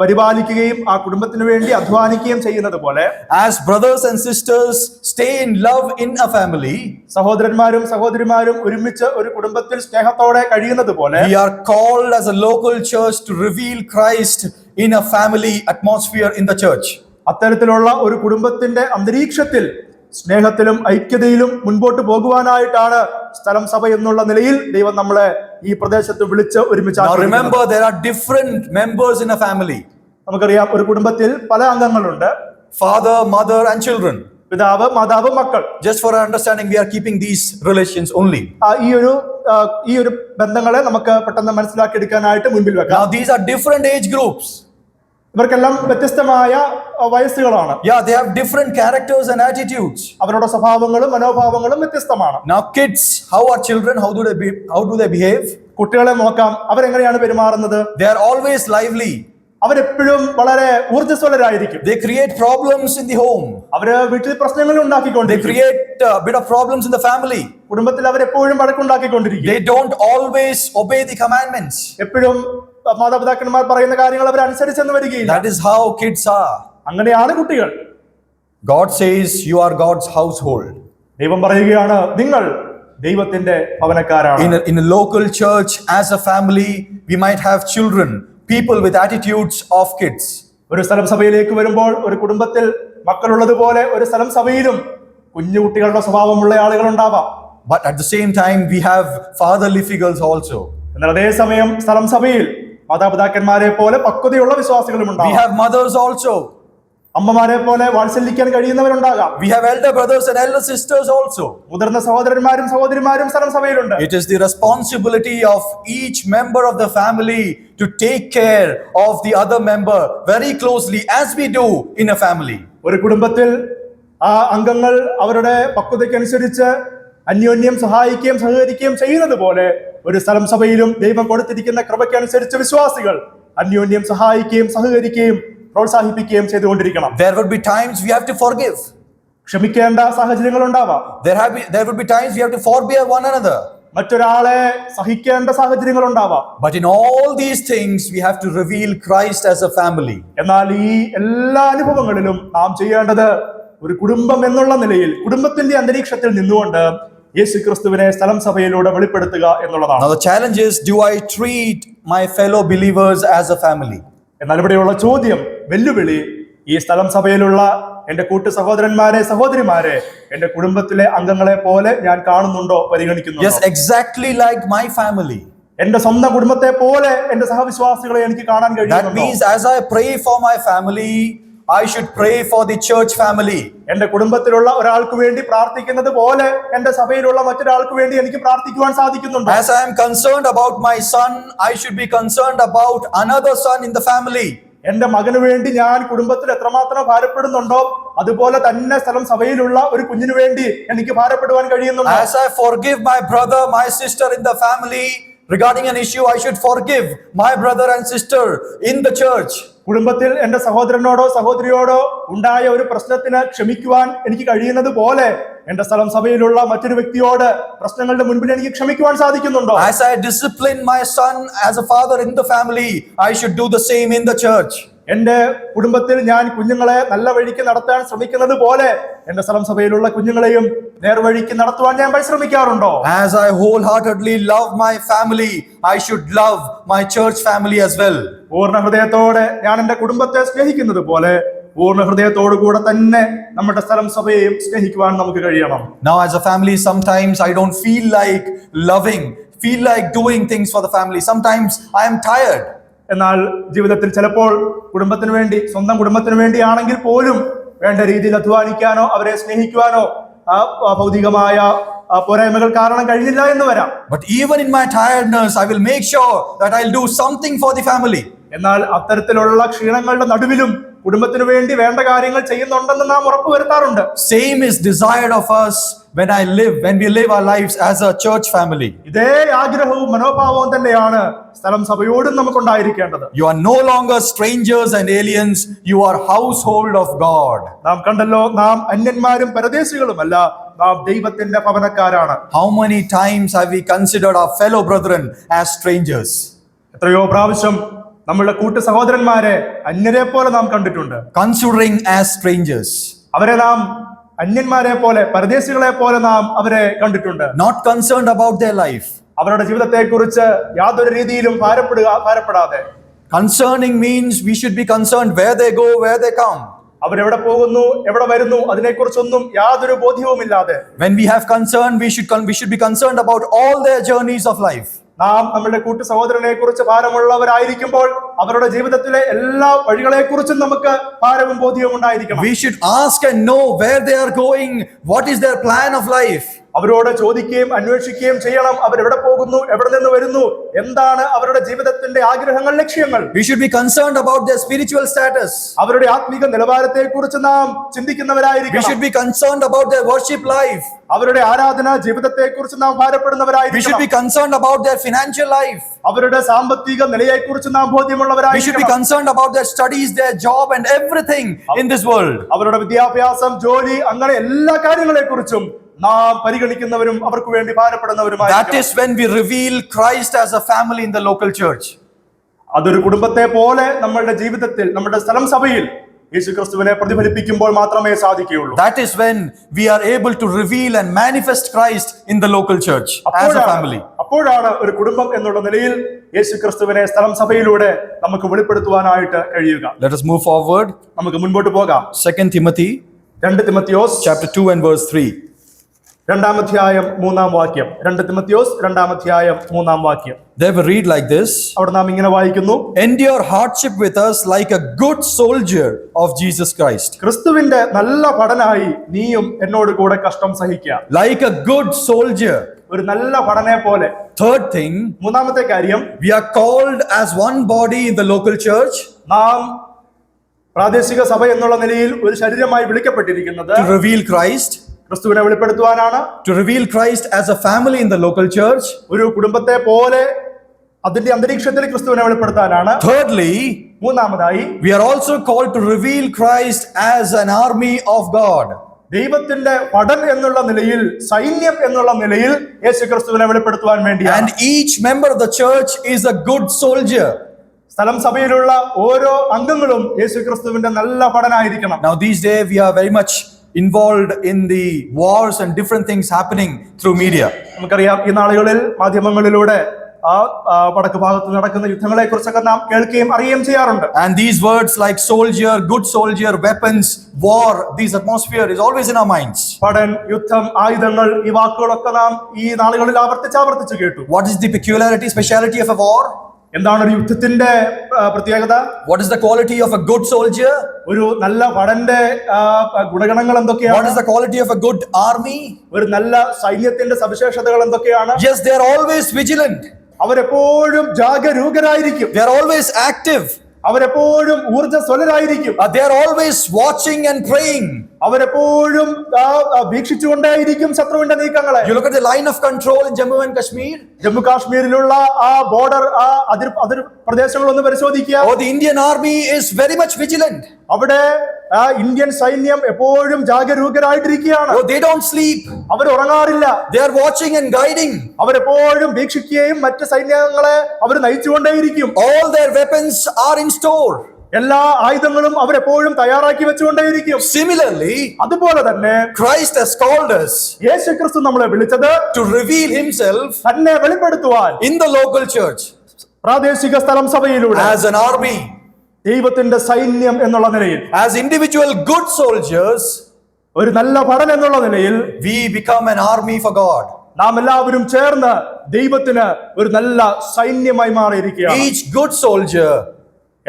പരിപാലിക്കുകയും ആ കുടുംബത്തിന് വേണ്ടി അധ്വാനിക്കുകയും ചെയ്യുന്നത് പോലെ, as brothers and sisters stay in love in a family, സഹോദരന്മാരും സഹോദരിമാരും ഒരുമിച്ച് ഒരു കുടുംബത്തിൽ സ്നേഹത്തോടെ കഴിയുന്നത് പോലെ, we are called as a local church to reveal Christ in a family atmosphere in the church. അത്തരത്തിലുള്ള ഒരു കുടുംബത്തിന്റെ അന്തരീക്ഷത്തിൽ സ്നേഹത്തിലും ഐക്യതയിലും മുൻപോട്ട് പോകുവാനായിട്ടാണ് സ്ഥലം സഭ എന്നുള്ള നിലയിൽ ദൈവം നമ്മളെ ഈ പ്രദേശത്ത് വിളിച്ച് ഒരുമിച്ച്. Now remember, there are different members in a family. നമുക്കറിയാം, ഒരു കുടുംബത്തിൽ പല അംഗങ്ങളുണ്ട്. Father, mother and children. പിതാവ്, മാതാവ്, മക്കൾ. Just for our understanding, we are keeping these relations only. ഈ ഒരു ബന്ധങ്ങളെ നമുക്ക് പെട്ടെന്ന് മനസ്സിലാക്കി എടുക്കാനായിട്ട് മുൻപിൽ വെക്കാം. Now these are different age groups. ഇവർക്കെല്ലാം വ്യത്യസ്തമായ വയസ്സുകളാണ്. Yeah, they have different characters and attitudes. അവരുടെ സ്വഭാവങ്ങളും മനോഭാവങ്ങളും വ്യത്യസ്തമാണ്. Now kids, how are children? How do they behave? കുട്ടികളെ നോക്കാം, അവരെങ്ങനെയാണ് പെരുമാറുന്നത്? They are always lively. അവരെപ്പോഴും വളരെ ഊർജ്ജസ്വലരായിരിക്കും. They create problems in the home. അവര് വീട്ടിൽ പ്രശ്നങ്ങൾ They ഉണ്ടാക്കിക്കൊണ്ടിരിക്കും. create a bit of problems in the family. കുടുംബത്തിൽ അവരെപ്പോഴും വഴക്കുണ്ടാക്കിക്കൊണ്ടിരിക്കും. They don't always obey the commandments. എപ്പോഴും മാതാപിതാക്കന്മാർ പറയുന്ന കാര്യങ്ങൾ അവർ അനുസരിച്ചെന്ന് വരികയില്ല. That is how kids are. അങ്ങനെയാണ് കുട്ടികൾ. God says you are God's household. ദൈവം പറയുകയാണ്, നിങ്ങൾ ദൈവത്തിന്റെ ഭവനക്കാരാണ്. In a local church, as a family, we might have children, people with attitudes of kids. ഒരു സ്ഥലം സഭയിലേക്ക് വരുമ്പോൾ ഒരു കുടുംബത്തിൽ മക്കളുള്ളതുപോലെ ഒരു സ്ഥലം സഭയിലും കുഞ്ഞു കുട്ടികളുടെ സ്വഭാവമുള്ള ആളുകൾ ഉണ്ടാവാം. But at the same time, we have fatherly figures also. എന്നാൽ അതേസമയം സ്ഥലം സഭയിൽ മാതാപിതാക്കന്മാരെ പോലെ പക്വതയുള്ള വിശ്വാസികളും We ഉണ്ടാവാം. have mothers also. അമ്മമാരെ പോലെ വാത്സല്യിക്കാൻ കഴിയുന്നവരുണ്ടാകാം. We have elder brothers and elder sisters also. മുതിർന്ന സഹോദരന്മാരും സഹോദരിമാരും സ്ഥലം സഭയിലുണ്ട്. It is the responsibility of each member of the family to take care of the other member very closely, as we do in a family. ഒരു കുടുംബത്തിൽ ആ അംഗങ്ങൾ അവരുടെ പക്വതയ്ക്കനുസരിച്ച് അന്യോന്യം സഹായിക്കുകയും സഹകരിക്കുകയും ചെയ്യുന്നത് പോലെ ഒരു സ്ഥലം സഭയിലും ദൈവം കൊടുത്തിരിക്കുന്ന കൃപയ്ക്കനുസരിച്ച് വിശ്വാസികൾ അന്യോന്യം സഹായിക്കുകയും സഹകരിക്കുകയും പ്രോത്സാഹിപ്പിക്കുകയും ചെയ്തുകൊണ്ടിരിക്കണം. There would be times we have to forgive. ക്ഷമിക്കേണ്ട സാഹചര്യങ്ങൾ ഉണ്ടാവാം. There would be times we have to forbear one another. മറ്റൊരാളെ സഹിക്കേണ്ട സാഹചര്യങ്ങൾ ഉണ്ടാവാം. But in all these things, we have to reveal Christ as a family. എന്നാൽ ഈ എല്ലാ അനുഭവങ്ങളിലും നാം ചെയ്യേണ്ടത് ഒരു കുടുംബം എന്നുള്ള നിലയിൽ കുടുംബത്തിന്റെ അന്തരീക്ഷത്തിൽ നിന്നുകൊണ്ട് യേശുക്രിസ്തുവിനെ സ്ഥലം സഭയിലൂടെ വെളിപ്പെടുത്തുക എന്നുള്ളതാണ്. Now the challenge is, do I treat my fellow believers as a family? എന്നാൽ ഇവിടെയുള്ള ചോദ്യം, വെല്ലുവിളി, ഈ സ്ഥലം സഭയിലുള്ള എന്റെ കൂട്ടു സഹോദരന്മാരെ സഹോദരിമാരെ എന്റെ കുടുംബത്തിലെ അംഗങ്ങളെ പോലെ ഞാൻ കാണുന്നുണ്ടോ, പരിഗണിക്കുന്നുണ്ടോ? Yes, exactly like my family. എന്റെ സ്വന്തം കുടുംബത്തെ പോലെ എന്റെ സഹവിശ്വാസികളെ എനിക്ക് കാണാൻ That കഴിയുന്നുണ്ടോ? means as I pray for my family, I should pray for the church family. എന്റെ കുടുംബത്തിലുള്ള ഒരാൾക്ക് വേണ്ടി പ്രാർത്ഥിക്കുന്നത് പോലെ എന്റെ സഭയിലുള്ള മറ്റൊരാൾക്ക് വേണ്ടി എനിക്ക് പ്രാർത്ഥിക്കുവാൻ സാധിക്കുന്നുണ്ടോ? As I am concerned about my son, I should be concerned about another son in the family. എന്റെ മകന് വേണ്ടി ഞാൻ കുടുംബത്തിൽ എത്രമാത്രം ഭാരപ്പെടുന്നുണ്ടോ അതുപോലെ തന്നെ സ്ഥലം സഭയിലുള്ള ഒരു കുഞ്ഞിനു വേണ്ടി എനിക്ക് ഭാരപ്പെടുവാൻ കഴിയുന്നുണ്ടോ? As I forgive my brother, my sister in the family regarding an issue, I should forgive my brother and sister in the church. കുടുംബത്തിൽ എന്റെ സഹോദരനോടോ സഹോദരിയോടോ ഉണ്ടായ ഒരു പ്രശ്നത്തിന് ക്ഷമിക്കുവാൻ എനിക്ക് കഴിയുന്നത് പോലെ എന്റെ സ്ഥലം സഭയിലുള്ള മറ്റൊരു വ്യക്തിയോട് പ്രശ്നങ്ങളുടെ മുൻപിൽ എനിക്ക് ക്ഷമിക്കുവാൻ സാധിക്കുന്നുണ്ടോ? As I discipline my son as a father in the family, I should do the same in the church. എന്റെ കുടുംബത്തിൽ ഞാൻ കുഞ്ഞുങ്ങളെ നല്ല വഴിക്ക് നടത്താൻ ശ്രമിക്കുന്നത് പോലെ എന്റെ സ്ഥലം സഭയിലുള്ള കുഞ്ഞുങ്ങളെയും നേർവഴിക്ക് നടത്തുവാൻ ഞാൻ പരിശ്രമിക്കാറുണ്ടോ? As I wholeheartedly love my family, I should love my church family as well. പൂർണ്ണ ഹൃദയത്തോടെ ഞാൻ എന്റെ കുടുംബത്തെ സ്നേഹിക്കുന്നത് പോലെ പൂർണ്ണ ഹൃദയത്തോടു കൂടെ തന്നെ നമ്മുടെ സ്ഥലം സഭയെയും സ്നേഹിക്കുവാൻ നമുക്ക് കഴിയണം. Now as a family, sometimes I don't feel like doing things for the family. Sometimes I am tired. എന്നാൽ ജീവിതത്തിൽ ചിലപ്പോൾ കുടുംബത്തിന് വേണ്ടി, സ്വന്തം കുടുംബത്തിന് വേണ്ടിയാണെങ്കിൽ പോലും വേണ്ട രീതിയിൽ അധ്വാനിക്കാനോ അവരെ സ്നേഹിക്കുവാനോ ഭൗതികമായ പോരായ്മകൾ കാരണം കഴിഞ്ഞില്ല എന്ന് വരാം. But even in my tiredness, I will make sure that I'll do something for the family. എന്നാൽ അത്തരത്തിലുള്ള ക്ഷീണങ്ങളുടെ നടുവിലും കുടുംബത്തിന് വേണ്ടി വേണ്ട കാര്യങ്ങൾ ചെയ്യുന്നുണ്ടെന്ന് നാം ഉറപ്പുവരുത്താറുണ്ട്. Same is desired of us when we live our lives as a church family. ഇതേ ആഗ്രഹവും മനോഭാവവും തന്നെയാണ് സ്ഥലം സഭയോടും നമുക്കുണ്ടായിരിക്കേണ്ടത്. You are no longer strangers and aliens, you are household of God. നാം കണ്ടല്ലോ, നാം അന്യന്മാരും പരദേശികളുമല്ല, നാം ദൈവത്തിന്റെ ഭവനക്കാരാണ്. How many times have we considered our fellow brethren as strangers? എത്രയോ പ്രാവശ്യം നമ്മളുടെ കൂട്ടു സഹോദരന്മാരെ അന്യരെ പോലെ നാം കണ്ടിട്ടുണ്ട്. considering as strangers, അവരെ നാം അന്യന്മാരെ പോലെ, പരദേശികളെ പോലെ നാം അവരെ കണ്ടിട്ടുണ്ട്. not concerned about their life. അവരുടെ ജീവിതത്തെക്കുറിച്ച് യാതൊരു രീതിയിലും ഭാരപ്പെടാതെ. Concerning means we should be concerned where they go, where they come. അവരെവിടെ പോകുന്നു, എവിടെ വരുന്നു, അതിനെക്കുറിച്ചൊന്നും യാതൊരു ബോധ്യവുമില്ലാതെ. When we have concern, we should be concerned about all their journeys of life. നാം നമ്മുടെ കൂട്ടു സഹോദരനെ കുറിച്ച് ഭാരമുള്ളവരായിരിക്കുമ്പോൾ അവരുടെ ജീവിതത്തിലെ എല്ലാ വഴികളെ കുറിച്ചും നമുക്ക് ഭാരവും ബോധ്യവും ഉണ്ടായിരിക്കണം. We should ask and know where they are going, what is their plan of life. അവരോട് ചോദിക്കുകയും അന്വേഷിക്കുകയും ചെയ്യണം. അവരെവിടെ പോകുന്നു, എവിടെ നിന്ന് വരുന്നു, എന്താണ് അവരുടെ ജീവിതത്തിന്റെ ആഗ്രഹങ്ങൾ, ലക്ഷ്യങ്ങൾ. We should be concerned about their spiritual status. അവരുടെ ആത്മീക നിലവാരത്തെ കുറിച്ച് നാം ചിന്തിക്കുന്നവരായിരിക്കണം. We should be concerned about their worship life. അവരുടെ ആരാധന ജീവിതത്തെ കുറിച്ച് നാം We should ഭാരപ്പെടുന്നവരായിരിക്കണം. be concerned about their financial life. അവരുടെ സാമ്പത്തിക നിലയെ കുറിച്ച് നാം We should be ബോധ്യമുള്ളവരായിരിക്കണം. concerned about their studies, their job and everything in this world. അവരുടെ വിദ്യാഭ്യാസം, ജോലി, അങ്ങനെ എല്ലാ കാര്യങ്ങളെ കുറിച്ചും നാം പരിഗണിക്കുന്നവരും അവർക്ക് വേണ്ടി That ഭാരപ്പെടുന്നവരുമായിരിക്കണം. is when we reveal Christ as a family in the local church. അതൊരു കുടുംബത്തെ പോലെ നമ്മളുടെ ജീവിതത്തിൽ, നമ്മുടെ സ്ഥലം സഭയിൽ യേശുക്രിസ്തുവിനെ പ്രതിഫലിപ്പിക്കുമ്പോൾ മാത്രമേ സാധിക്കുകയുള്ളൂ. That is when we are able to reveal and manifest Christ in the local church as a family. അപ്പോഴാണ് ഒരു കുടുംബം എന്നുള്ള നിലയിൽ യേശുക്രിസ്തുവിനെ സ്ഥലം സഭയിലൂടെ നമുക്ക് വെളിപ്പെടുത്തുവാനായിട്ട് കഴിയുക. Let us move forward. നമുക്ക് മുൻപോട്ട് പോകാം. 2 Timothy 2 തിമോഥെയോസ് chapter 2 and verse 3. 2-ാം അധ്യായം 3-ാം വാക്യം. 2 തിമോഥെയോസ് 2-ാം അധ്യായം 3-ാം വാക്യം. There we read like this. അവിടെ നാം ഇങ്ങനെ വായിക്കുന്നു: Endure hardship with us like a good soldier of Jesus Christ. ക്രിസ്തുവിന്റെ നല്ല ഭടനായി നീയും എന്നോട് കൂടെ കഷ്ടം സഹിക്കുക. Like a good soldier. ഒരു നല്ല ഭടനെ പോലെ. Third thing, മൂന്നാമത്തെ കാര്യം, we are called as one body in the local church നാം പ്രാദേശിക സഭ എന്നുള്ള നിലയിൽ ഒരു ശരീരമായി വിളിക്കപ്പെട്ടിരിക്കുന്നത് to reveal Christ. ക്രിസ്തുവിനെ വെളിപ്പെടുത്തുവാനാണ്. To reveal Christ as a family in the local church. ഒരു കുടുംബത്തെ പോലെ അതിന്റെ അന്തരീക്ഷത്തിൽ ക്രിസ്തുവിനെ വെളിപ്പെടുത്താനാണ്. Thirdly, മൂന്നാമതായി, we are also called to reveal Christ as an army of God. ദൈവത്തിന്റെ ഭടൻ എന്നുള്ള നിലയിൽ, സൈന്യം എന്നുള്ള നിലയിൽ യേശുക്രിസ്തുവിനെ വെളിപ്പെടുത്തുവാൻ വേണ്ടിയാണ്. And each member of the church is a good soldier. സ്ഥലം സഭയിലുള്ള ഓരോ അംഗങ്ങളും യേശുക്രിസ്തുവിന്റെ നല്ല ഭടനായിരിക്കണം. Now these days we are very much involved in the wars and different things happening through media. നമുക്കറിയാം, ഈ നാളുകളിൽ മാധ്യമങ്ങളിലൂടെ വടക്ക് ഭാഗത്ത് നടക്കുന്ന യുദ്ധങ്ങളെ കുറിച്ചൊക്കെ നാം കേൾക്കുകയും അറിയുകയും ചെയ്യാറുണ്ട്. And these words like soldier, good soldier, weapons, war, this atmosphere is always in our minds. ഭടൻ, യുദ്ധം, ആയുധങ്ങൾ, ഈ വാക്കുകളൊക്കെ നാം ഈ നാളുകളിൽ ആവർത്തിച്ച് കേട്ടു. What is the peculiarity, speciality of a war? എന്താണ് ഒരു യുദ്ധത്തിന്റെ പ്രത്യേകത? What is the quality of a good soldier? ഒരു നല്ല ഭടന്റെ ഗുണഗണങ്ങൾ What എന്തൊക്കെയാണ്? is the quality of a good army? ഒരു നല്ല സൈന്യത്തിന്റെ സവിശേഷതകൾ എന്തൊക്കെയാണ്? Yes, they are always vigilant. അവരെപ്പോഴും ജാഗരൂകരായിരിക്കും. They are always active. അവരെപ്പോഴും ഊർജ്ജസ്വലരായിരിക്കും. They are always watching and praying. അവരെപ്പോഴും വീക്ഷിച്ചുകൊണ്ടേയിരിക്കും ശത്രുവിന്റെ നീക്കങ്ങളെ. You look at the line of control in Jammu and Kashmir. Jammu കാശ്മീരിലുള്ള ആ ബോർഡർ, ആ അതിർ പ്രദേശങ്ങളൊന്ന് പരിശോധിക്കുക. Oh, the Indian army is very much vigilant. അവിടെ Indian സൈന്യം എപ്പോഴും ജാഗരൂകരായിട്ടിരിക്കുകയാണ്. Oh, they don't sleep. Our ഉറങ്ങാറില്ല. They are watching and guiding. അവരെപ്പോഴും വീക്ഷിക്കുകയും മറ്റ് സൈന്യങ്ങളെ അവർ നയിച്ചുകൊണ്ടേയിരിക്കും. All their weapons are in store. എല്ലാ ആയുധങ്ങളും അവരെപ്പോഴും തയ്യാറാക്കി വെച്ചുകൊണ്ടേയിരിക്കും. Similarly, അതുപോലെ തന്നെ Christ has called us യേശുക്രിസ്തു നമ്മളെ വിളിച്ചത് to reveal himself തന്നെ വെളിപ്പെടുത്തുവാൻ in the local church പ്രാദേശിക സ്ഥലം സഭയിലൂടെ as an army, ദൈവത്തിന്റെ സൈന്യം എന്നുള്ള നിലയിൽ, as individual good soldiers. ഒരു നല്ല ഭടൻ എന്നുള്ള നിലയിൽ We become an army for God. നാം എല്ലാവരും ചേർന്ന് ദൈവത്തിന് ഒരു നല്ല സൈന്യമായി മാറിയിരിക്കുകയാണ്. Each good soldier,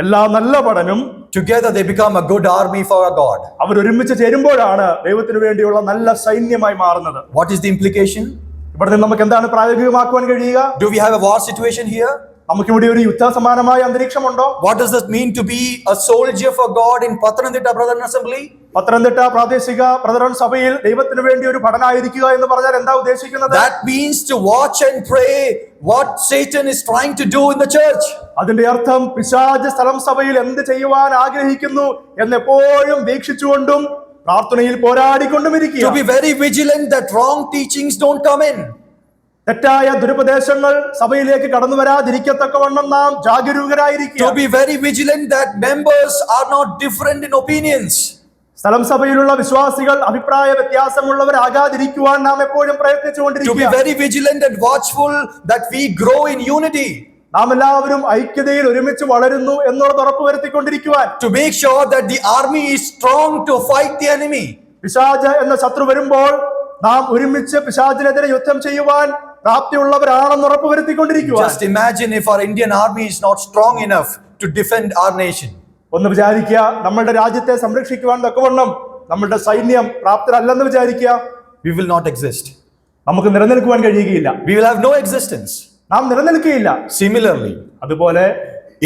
എല്ലാ നല്ല ഭടനും together they become a good army for our God. അവർ ഒരുമിച്ച് ചേരുമ്പോഴാണ് ദൈവത്തിന് വേണ്ടിയുള്ള നല്ല സൈന്യമായി മാറുന്നത്. What is the implication? ഇവിടെ നിന്ന് നമുക്ക് എന്താണ് പ്രായോഗികമാക്കുവാൻ കഴിയുക? Do we have a war situation here? നമുക്കിവിടെ ഒരു യുദ്ധ സമാനമായ അന്തരീക്ഷമുണ്ടോ? What does that mean to be a soldier for God in Pathanamthitta Brethren Assembly? Pathanamthitta പ്രാദേശിക ബ്രദറൻ സഭയിൽ ദൈവത്തിന് വേണ്ടി ഒരു ഭടനായിരിക്കുക എന്ന് പറഞ്ഞാൽ എന്താ ഉദ്ദേശിക്കുന്നത്? That means to watch and pray what Satan is trying to do in the church. അതിന്റെ അർത്ഥം പിശാച് സ്ഥലം സഭയിൽ എന്ത് ചെയ്യുവാൻ ആഗ്രഹിക്കുന്നു എന്നെപ്പോഴും വീക്ഷിച്ചുകൊണ്ടും പ്രാർത്ഥനയിൽ പോരാടിക്കൊണ്ടും ഇരിക്കുക. To be very vigilant that wrong teachings don't come in. തെറ്റായ ദുരുപദേശങ്ങൾ സഭയിലേക്ക് കടന്നു വരാതിരിക്കത്തക്കവണ്ണം നാം ജാഗരൂകരായിരിക്കുക. To be very vigilant that members are not different in opinions. സ്ഥലം സഭയിലുള്ള വിശ്വാസികൾ അഭിപ്രായ വ്യത്യാസമുള്ളവരാകാതിരിക്കുവാൻ നാം എപ്പോഴും To be പ്രയത്നിച്ചുകൊണ്ടിരിക്കുക. very vigilant and watchful that we grow in unity. നാം എല്ലാവരും ഐക്യതയിൽ ഒരുമിച്ച് വളരുന്നു എന്നുള്ളത് ഉറപ്പുവരുത്തിക്കൊണ്ടിരിക്കുവാൻ. To make sure that the army is strong to fight the enemy. പിശാച് എന്ന ശത്രു വരുമ്പോൾ നാം ഒരുമിച്ച് പിശാചിനെതിരെ യുദ്ധം ചെയ്യുവാൻ പ്രാപ്തിയുള്ളവരാണെന്ന് ഉറപ്പുവരുത്തിക്കൊണ്ടിരിക്കുവാൻ. Just imagine if our Indian army is not strong enough to defend our nation. ഒന്ന് വിചാരിക്കുക, നമ്മുടെ രാജ്യത്തെ സംരക്ഷിക്കുവാൻ തക്കവണ്ണം നമ്മുടെ സൈന്യം പ്രാപ്തരല്ലെന്ന് വിചാരിക്കുക. We will not exist. നമുക്ക് നിലനിൽക്കുവാൻ കഴിയുകയില്ല. We will have no existence. നാം നിലനിൽക്കുകയില്ല. Similarly, അതുപോലെ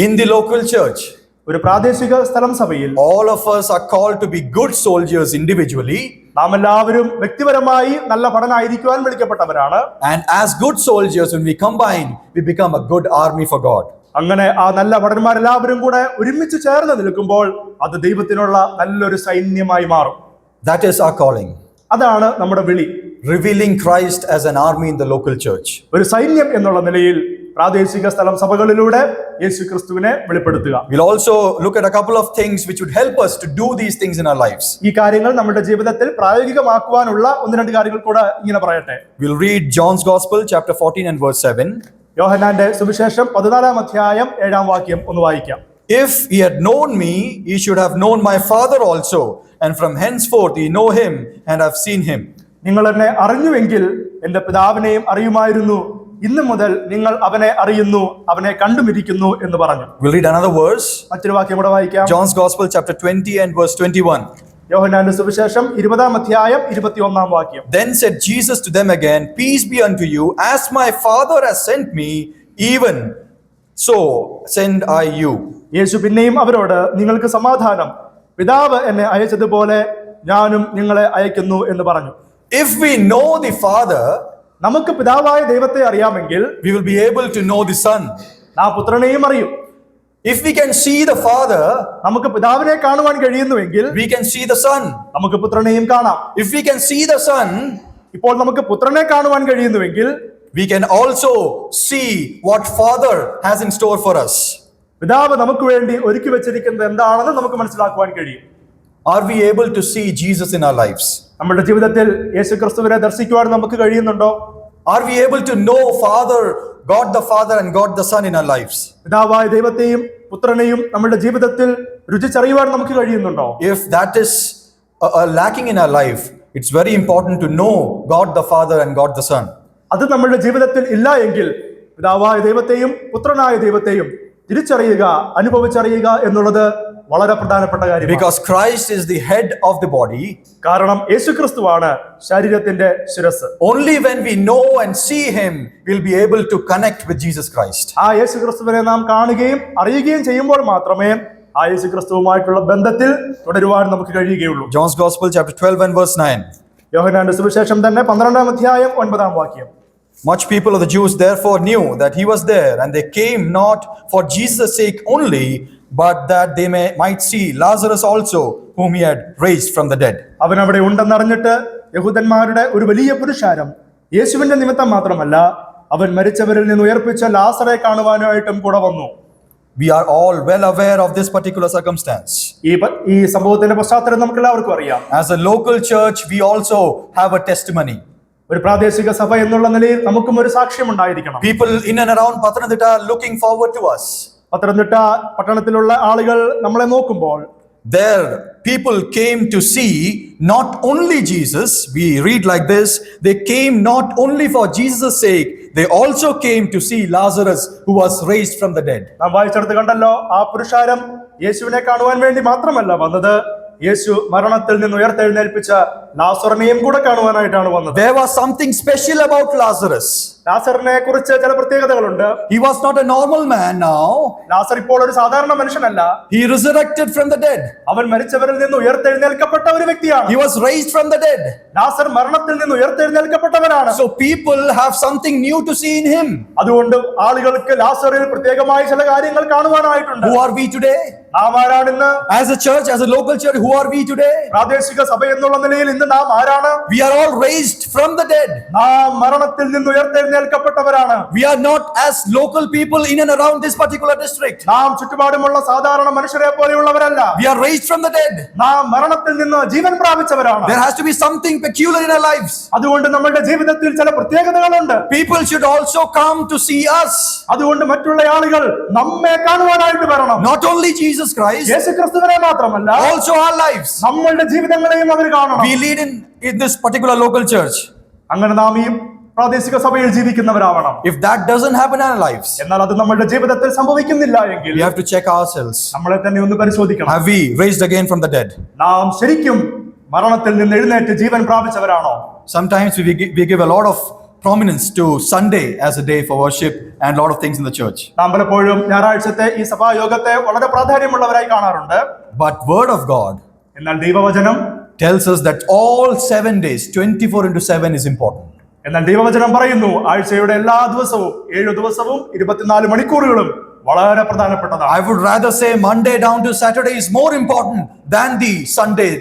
in the local church, ഒരു പ്രാദേശിക സ്ഥലം സഭയിൽ all of us are called to be good soldiers individually. നാം എല്ലാവരും വ്യക്തിപരമായി നല്ല ഭടനായിരിക്കുവാൻ വിളിക്കപ്പെട്ടവരാണ്. And as good soldiers, when we combine, we become a good army for God. അങ്ങനെ ആ നല്ല ഭടന്മാരെല്ലാവരും കൂടെ ഒരുമിച്ച് ചേർന്ന് നിൽക്കുമ്പോൾ അത് ദൈവത്തിനുള്ള നല്ലൊരു സൈന്യമായി മാറും. That is our calling. അതാണ് നമ്മുടെ വിളി. Revealing Christ as an army in the local church. ഒരു സൈന്യം എന്നുള്ള നിലയിൽ പ്രാദേശിക സ്ഥലം സഭകളിലൂടെ യേശു ക്രിസ്തുവിനെ വെളിപ്പെടുത്തുക. We'll also look at a couple of things which would help us to do these things in our lives. ഈ കാര്യങ്ങൾ നമ്മുടെ ജീവിതത്തിൽ പ്രായോഗികമാക്കുവാനുള്ള ഒന്ന് രണ്ട് കാര്യങ്ങൾ കൂടെ ഇങ്ങനെ പറയട്ടെ. We'll read John's Gospel, chapter 14 and verse 7. യോഹന്നാന്റെ സുവിശേഷം 14 അധ്യായം 7 വാക്യം ഒന്ന് വായിക്കാം. If he had known me, he should have known my Father also, and from henceforth ye know him and have seen him. നിങ്ങൾ എന്നെ അറിഞ്ഞുവെങ്കിൽ എന്റെ പിതാവിനെയും അറിയുമായിരുന്നു. ഇന്നു മുതൽ നിങ്ങൾ അവനെ അറിയുന്നു, അവനെ കണ്ടുമിരിക്കുന്നു എന്ന് പറഞ്ഞു. We'll read another verse. മറ്റൊരു വാക്യം കൂടെ വായിക്കാം. John's Gospel, chapter 20 and verse 21. യോഹന്നാന്റെ സുവിശേഷം 20 അധ്യായം 21 വാക്യം. Then said Jesus to them again, Peace be unto you, as my Father has sent me, even so send I you. യേശു പിന്നെയും അവരോട്, നിങ്ങൾക്ക് സമാധാനം, പിതാവ് എന്നെ അയച്ചതുപോലെ ഞാനും നിങ്ങളെ അയക്കുന്നു എന്ന് പറഞ്ഞു. If we know the Father, നമുക്ക് പിതാവായ ദൈവത്തെ അറിയാമെങ്കിൽ we will be able to know the Son. നാം പുത്രനെയും അറിയും. If we can see the Father, നമുക്ക് പിതാവിനെ കാണുവാൻ കഴിയുന്നുവെങ്കിൽ we can see the Son. നമുക്ക് പുത്രനെയും കാണാം. If we can see the Son, ഇപ്പോൾ നമുക്ക് പുത്രനെ കാണുവാൻ കഴിയുന്നുവെങ്കിൽ we can also see what Father has in store for us. പിതാവ് നമുക്ക് വേണ്ടി ഒരുക്കി വെച്ചിരിക്കുന്നത് എന്താണെന്ന് നമുക്ക് മനസ്സിലാക്കുവാൻ കഴിയും. Are we able to see Jesus in our lives? നമ്മുടെ ജീവിതത്തിൽ യേശുക്രിസ്തുവിനെ ദർശിക്കുവാൻ നമുക്ക് കഴിയുന്നുണ്ടോ? Are we able to know Father, God the Father and God the Son in our lives? പിതാവായ ദൈവത്തെയും പുത്രനെയും നമ്മുടെ ജീവിതത്തിൽ രുചിച്ചറിയുവാൻ നമുക്ക് കഴിയുന്നുണ്ടോ? If that is lacking in our life, it's very important to know God the Father and God the Son. അത് നമ്മുടെ ജീവിതത്തിൽ ഇല്ല എങ്കിൽ പിതാവായ ദൈവത്തെയും പുത്രനായ ദൈവത്തെയും തിരിച്ചറിയുക, അനുഭവിച്ചറിയുക എന്നുള്ളത് വളരെ പ്രധാനപ്പെട്ട കാര്യമാണ്. Because Christ is the head of the body. കാരണം യേശുക്രിസ്തുവാണ് ശരീരത്തിന്റെ ശിരസ്സ്. Only when we know and see him, we'll be able to connect with Jesus Christ. ആ യേശുക്രിസ്തുവിനെ നാം കാണുകയും അറിയുകയും ചെയ്യുമ്പോൾ മാത്രമേ ആ യേശുക്രിസ്തുവുമായിട്ടുള്ള ബന്ധത്തിൽ തുടരുവാൻ നമുക്ക് കഴിയുകയുള്ളൂ. John's Gospel, chapter 12 and verse 9. യോഹന്നാന്റെ സുവിശേഷം തന്നെ 12 അധ്യായം 9 വാക്യം. Much people of the Jews therefore knew that he was there, and they came not for Jesus' sake only, but that they might see Lazarus also, whom he had raised from the dead. അവൻ അവിടെ ഉണ്ടെന്നറിഞ്ഞിട്ട് യഹൂദന്മാരുടെ ഒരു വലിയ പുരുഷാരം യേശുവിന്റെ നിമിത്തം മാത്രമല്ല, അവൻ മരിച്ചവരിൽ നിന്ന് ഉയർപ്പിച്ച ലാസറെ കാണുവാനായിട്ടും കൂടെ വന്നു. We are all well aware of this particular circumstance. ഈ സംഭവത്തിന്റെ പശ്ചാത്തലം നമുക്ക് എല്ലാവർക്കും അറിയാം. As a local church, we also have a testimony. ഒരു പ്രാദേശിക സഭ എന്നുള്ള നിലയിൽ നമുക്കും ഒരു സാക്ഷ്യം ഉണ്ടായിരിക്കണം. People in and around Pathanamthitta are looking forward to us. Pathanamthitta പട്ടണത്തിലുള്ള ആളുകൾ നമ്മളെ നോക്കുമ്പോൾ There, people came to see not only Jesus. We read like this, they came not only for Jesus' sake, they also came to see Lazarus, who was raised from the dead. നാം വായിച്ചെടുത്ത് കണ്ടല്ലോ, ആ പുരുഷാരം യേശുവിനെ കാണുവാൻ വേണ്ടി മാത്രമല്ല വന്നത്, യേശു മരണത്തിൽ നിന്ന് ഉയർത്തെഴുന്നേൽപ്പിച്ച ലാസറിനെയും കൂടെ കാണുവാനായിട്ടാണ് വന്നത്. There was something special about Lazarus. ലാസറിനെ കുറിച്ച് ചില പ്രത്യേകതകളുണ്ട്. He was not a normal man now. ലാസർ ഇപ്പോൾ ഒരു സാധാരണ മനുഷ്യനല്ല. He resurrected from the dead. അവൻ മരിച്ചവരിൽ നിന്ന് ഉയർത്തെഴുന്നേൽക്കപ്പെട്ട ഒരു വ്യക്തിയാണ്. He was raised from the dead. ലാസർ മരണത്തിൽ നിന്ന് ഉയർത്തെഴുന്നേൽക്കപ്പെട്ടവനാണ്. So people have something new to see in him. അതുകൊണ്ട് ആളുകൾക്ക് ലാസറിൽ പ്രത്യേകമായ ചില കാര്യങ്ങൾ കാണുവാനായിട്ടുണ്ട്. Who are we today? നാം ആരാണിന്ന്? As a church, as a local church, who are we today? പ്രാദേശിക സഭ എന്നുള്ള നിലയിൽ ഇന്ന് ചോദിക്കുന്നുണ്ട്, നാം ആരാണ്? We are all raised from the dead. നാം മരണത്തിൽ നിന്ന് ഉയർത്തെഴുന്നേൽക്കപ്പെട്ടവരാണ്. We are not as local people in and around this particular district. നാം ചുറ്റുപാടുമുള്ള സാധാരണ മനുഷ്യരെ പോലെയുള്ളവരല്ല. We are raised from the dead. നാം മരണത്തിൽ നിന്ന് ജീവൻ പ്രാപിച്ചവരാണ്. There has to be something peculiar in our lives. അതുകൊണ്ട് നമ്മുടെ ജീവിതത്തിൽ ചില പ്രത്യേകതകളുണ്ട്. People should also come to see us. അതുകൊണ്ട് മറ്റുള്ള ആളുകൾ നമ്മെ കാണുവാനായിട്ട് വരണം. Not only Jesus Christ, യേശുക്രിസ്തുവിനെ മാത്രമല്ല, also our lives. നമ്മളുടെ ജീവിതങ്ങളെയും അവർ കാണണം. We lead in this particular local church. അങ്ങനെ നാം ഈ പ്രാദേശിക സഭയിൽ ജീവിക്കുന്നവരാവണം. If that doesn't happen in our lives, എന്നാൽ അത് നമ്മുടെ ജീവിതത്തിൽ സംഭവിക്കുന്നില്ല എങ്കിൽ we have to check ourselves. നമ്മളെ തന്നെ ഒന്ന് പരിശോധിക്കണം. Have we raised again from the dead? നാം ശരിക്കും മരണത്തിൽ നിന്ന് എഴുന്നേറ്റ് ജീവൻ പ്രാപിച്ചവരാണോ? Sometimes we give a lot of prominence to Sunday as a day for worship and a lot of things in the church. നാം പലപ്പോഴും ഞായറാഴ്ചത്തെ ഈ സഭായോഗത്തെ വളരെ പ്രാധാന്യമുള്ളവരായി കാണാറുണ്ട്. But Word of God എന്നാൽ ദൈവവചനം tells us that all 7 days, 24/7 is important. എന്നാൽ ദൈവവചനം പറയുന്നു, ആഴ്ചയുടെ എല്ലാ ദിവസവും 7 ദിവസവും 24 മണിക്കൂറുകളും വളരെ പ്രധാനപ്പെട്ടതാണ്. I would rather say Monday down to Saturday is more important than the Sunday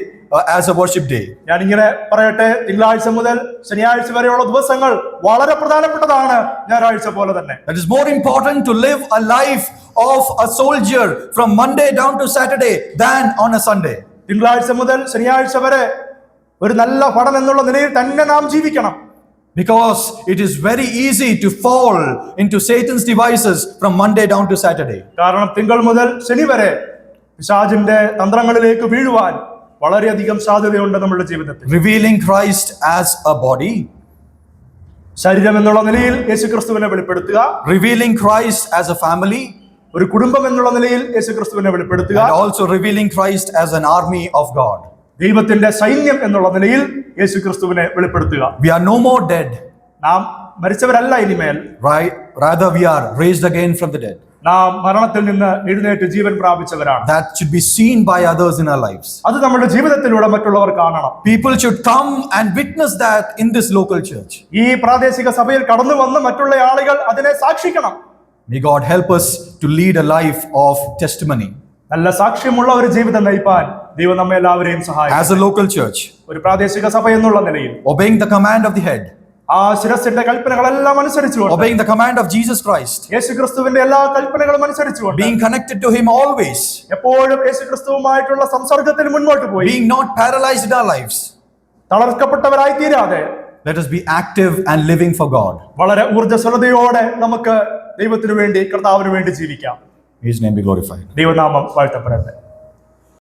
as a worship day. ഞാൻ ഇങ്ങനെ പറയട്ടെ, തിങ്കളാഴ്ച മുതൽ ശനിയാഴ്ച വരെയുള്ള ദിവസങ്ങൾ വളരെ പ്രധാനപ്പെട്ടതാണ് ഞായറാഴ്ച പോലെ തന്നെ. That is more important to live a life of a soldier from Monday down to Saturday than on a Sunday. തിങ്കളാഴ്ച മുതൽ ശനിയാഴ്ച വരെ ഒരു നല്ല ഭടൻ എന്നുള്ള നിലയിൽ തന്നെ നാം ജീവിക്കണം. Because it is very easy to fall into Satan's devices from Monday down to Saturday. കാരണം തിങ്കൾ മുതൽ ശനി വരെ പിശാചിന്റെ തന്ത്രങ്ങളിലേക്ക് വീഴുവാൻ വളരെയധികം സാധ്യതയുണ്ട് നമ്മുടെ ജീവിതത്തിൽ. Revealing Christ as a body, ശരീരം എന്നുള്ള നിലയിൽ യേശുക്രിസ്തുവിനെ വെളിപ്പെടുത്തുക. revealing Christ as a family, ഒരു കുടുംബം എന്നുള്ള നിലയിൽ യേശുക്രിസ്തുവിനെ വെളിപ്പെടുത്തുക. and also revealing Christ as an army of God. ദൈവത്തിന്റെ സൈന്യം എന്നുള്ള നിലയിൽ യേശുക്രിസ്തുവിനെ വെളിപ്പെടുത്തുക. We are no more dead, നാം മരിച്ചവരല്ല ഇനിമേൽ, right? Rather we are raised again from the dead. നാം മരണത്തിൽ നിന്ന് എഴുന്നേറ്റ് ജീവൻ പ്രാപിച്ചവരാണ്. That should be seen by others in our lives. അത് നമ്മുടെ ജീവിതത്തിലൂടെ മറ്റുള്ളവർ കാണണം. People should come and witness that in this local church. ഈ പ്രാദേശിക സഭയിൽ കടന്നു വന്ന് മറ്റുള്ള ആളുകൾ അതിനെ സാക്ഷിക്കണം. May God help us to lead a life of testimony. നല്ല സാക്ഷ്യമുള്ള ഒരു ജീവിതം നയിപ്പാൻ ദൈവം നമ്മെ എല്ലാവരെയും സഹായിക്കും. As a local church, ഒരു പ്രാദേശിക സഭ എന്നുള്ള നിലയിൽ obeying the command of the head, ആ ശിരസിന്റെ കൽപ്പനകളെല്ലാം അനുസരിച്ചുകൊണ്ട്, obeying the command of Jesus Christ, യേശുക്രിസ്തുവിന്റെ എല്ലാ കൽപ്പനകളും അനുസരിച്ചുകൊണ്ട്, being connected to Him always, എപ്പോഴും യേശുക്രിസ്തുവുമായിട്ടുള്ള സംസർഗത്തിൽ മുന്നോട്ട് പോയി, being not paralyzed in our lives. തളർക്കപ്പെട്ടവരായി തീരാതെ, Let us be active and living for God. വളരെ ഊർജ്ജസ്വലതയോടെ നമുക്ക് ദൈവത്തിനു വേണ്ടി, കർത്താവിന് വേണ്ടി ജീവിക്കാം. His name be glorified. ദൈവനാമം വാഴ്ത്തപ്പെടട്ടെ.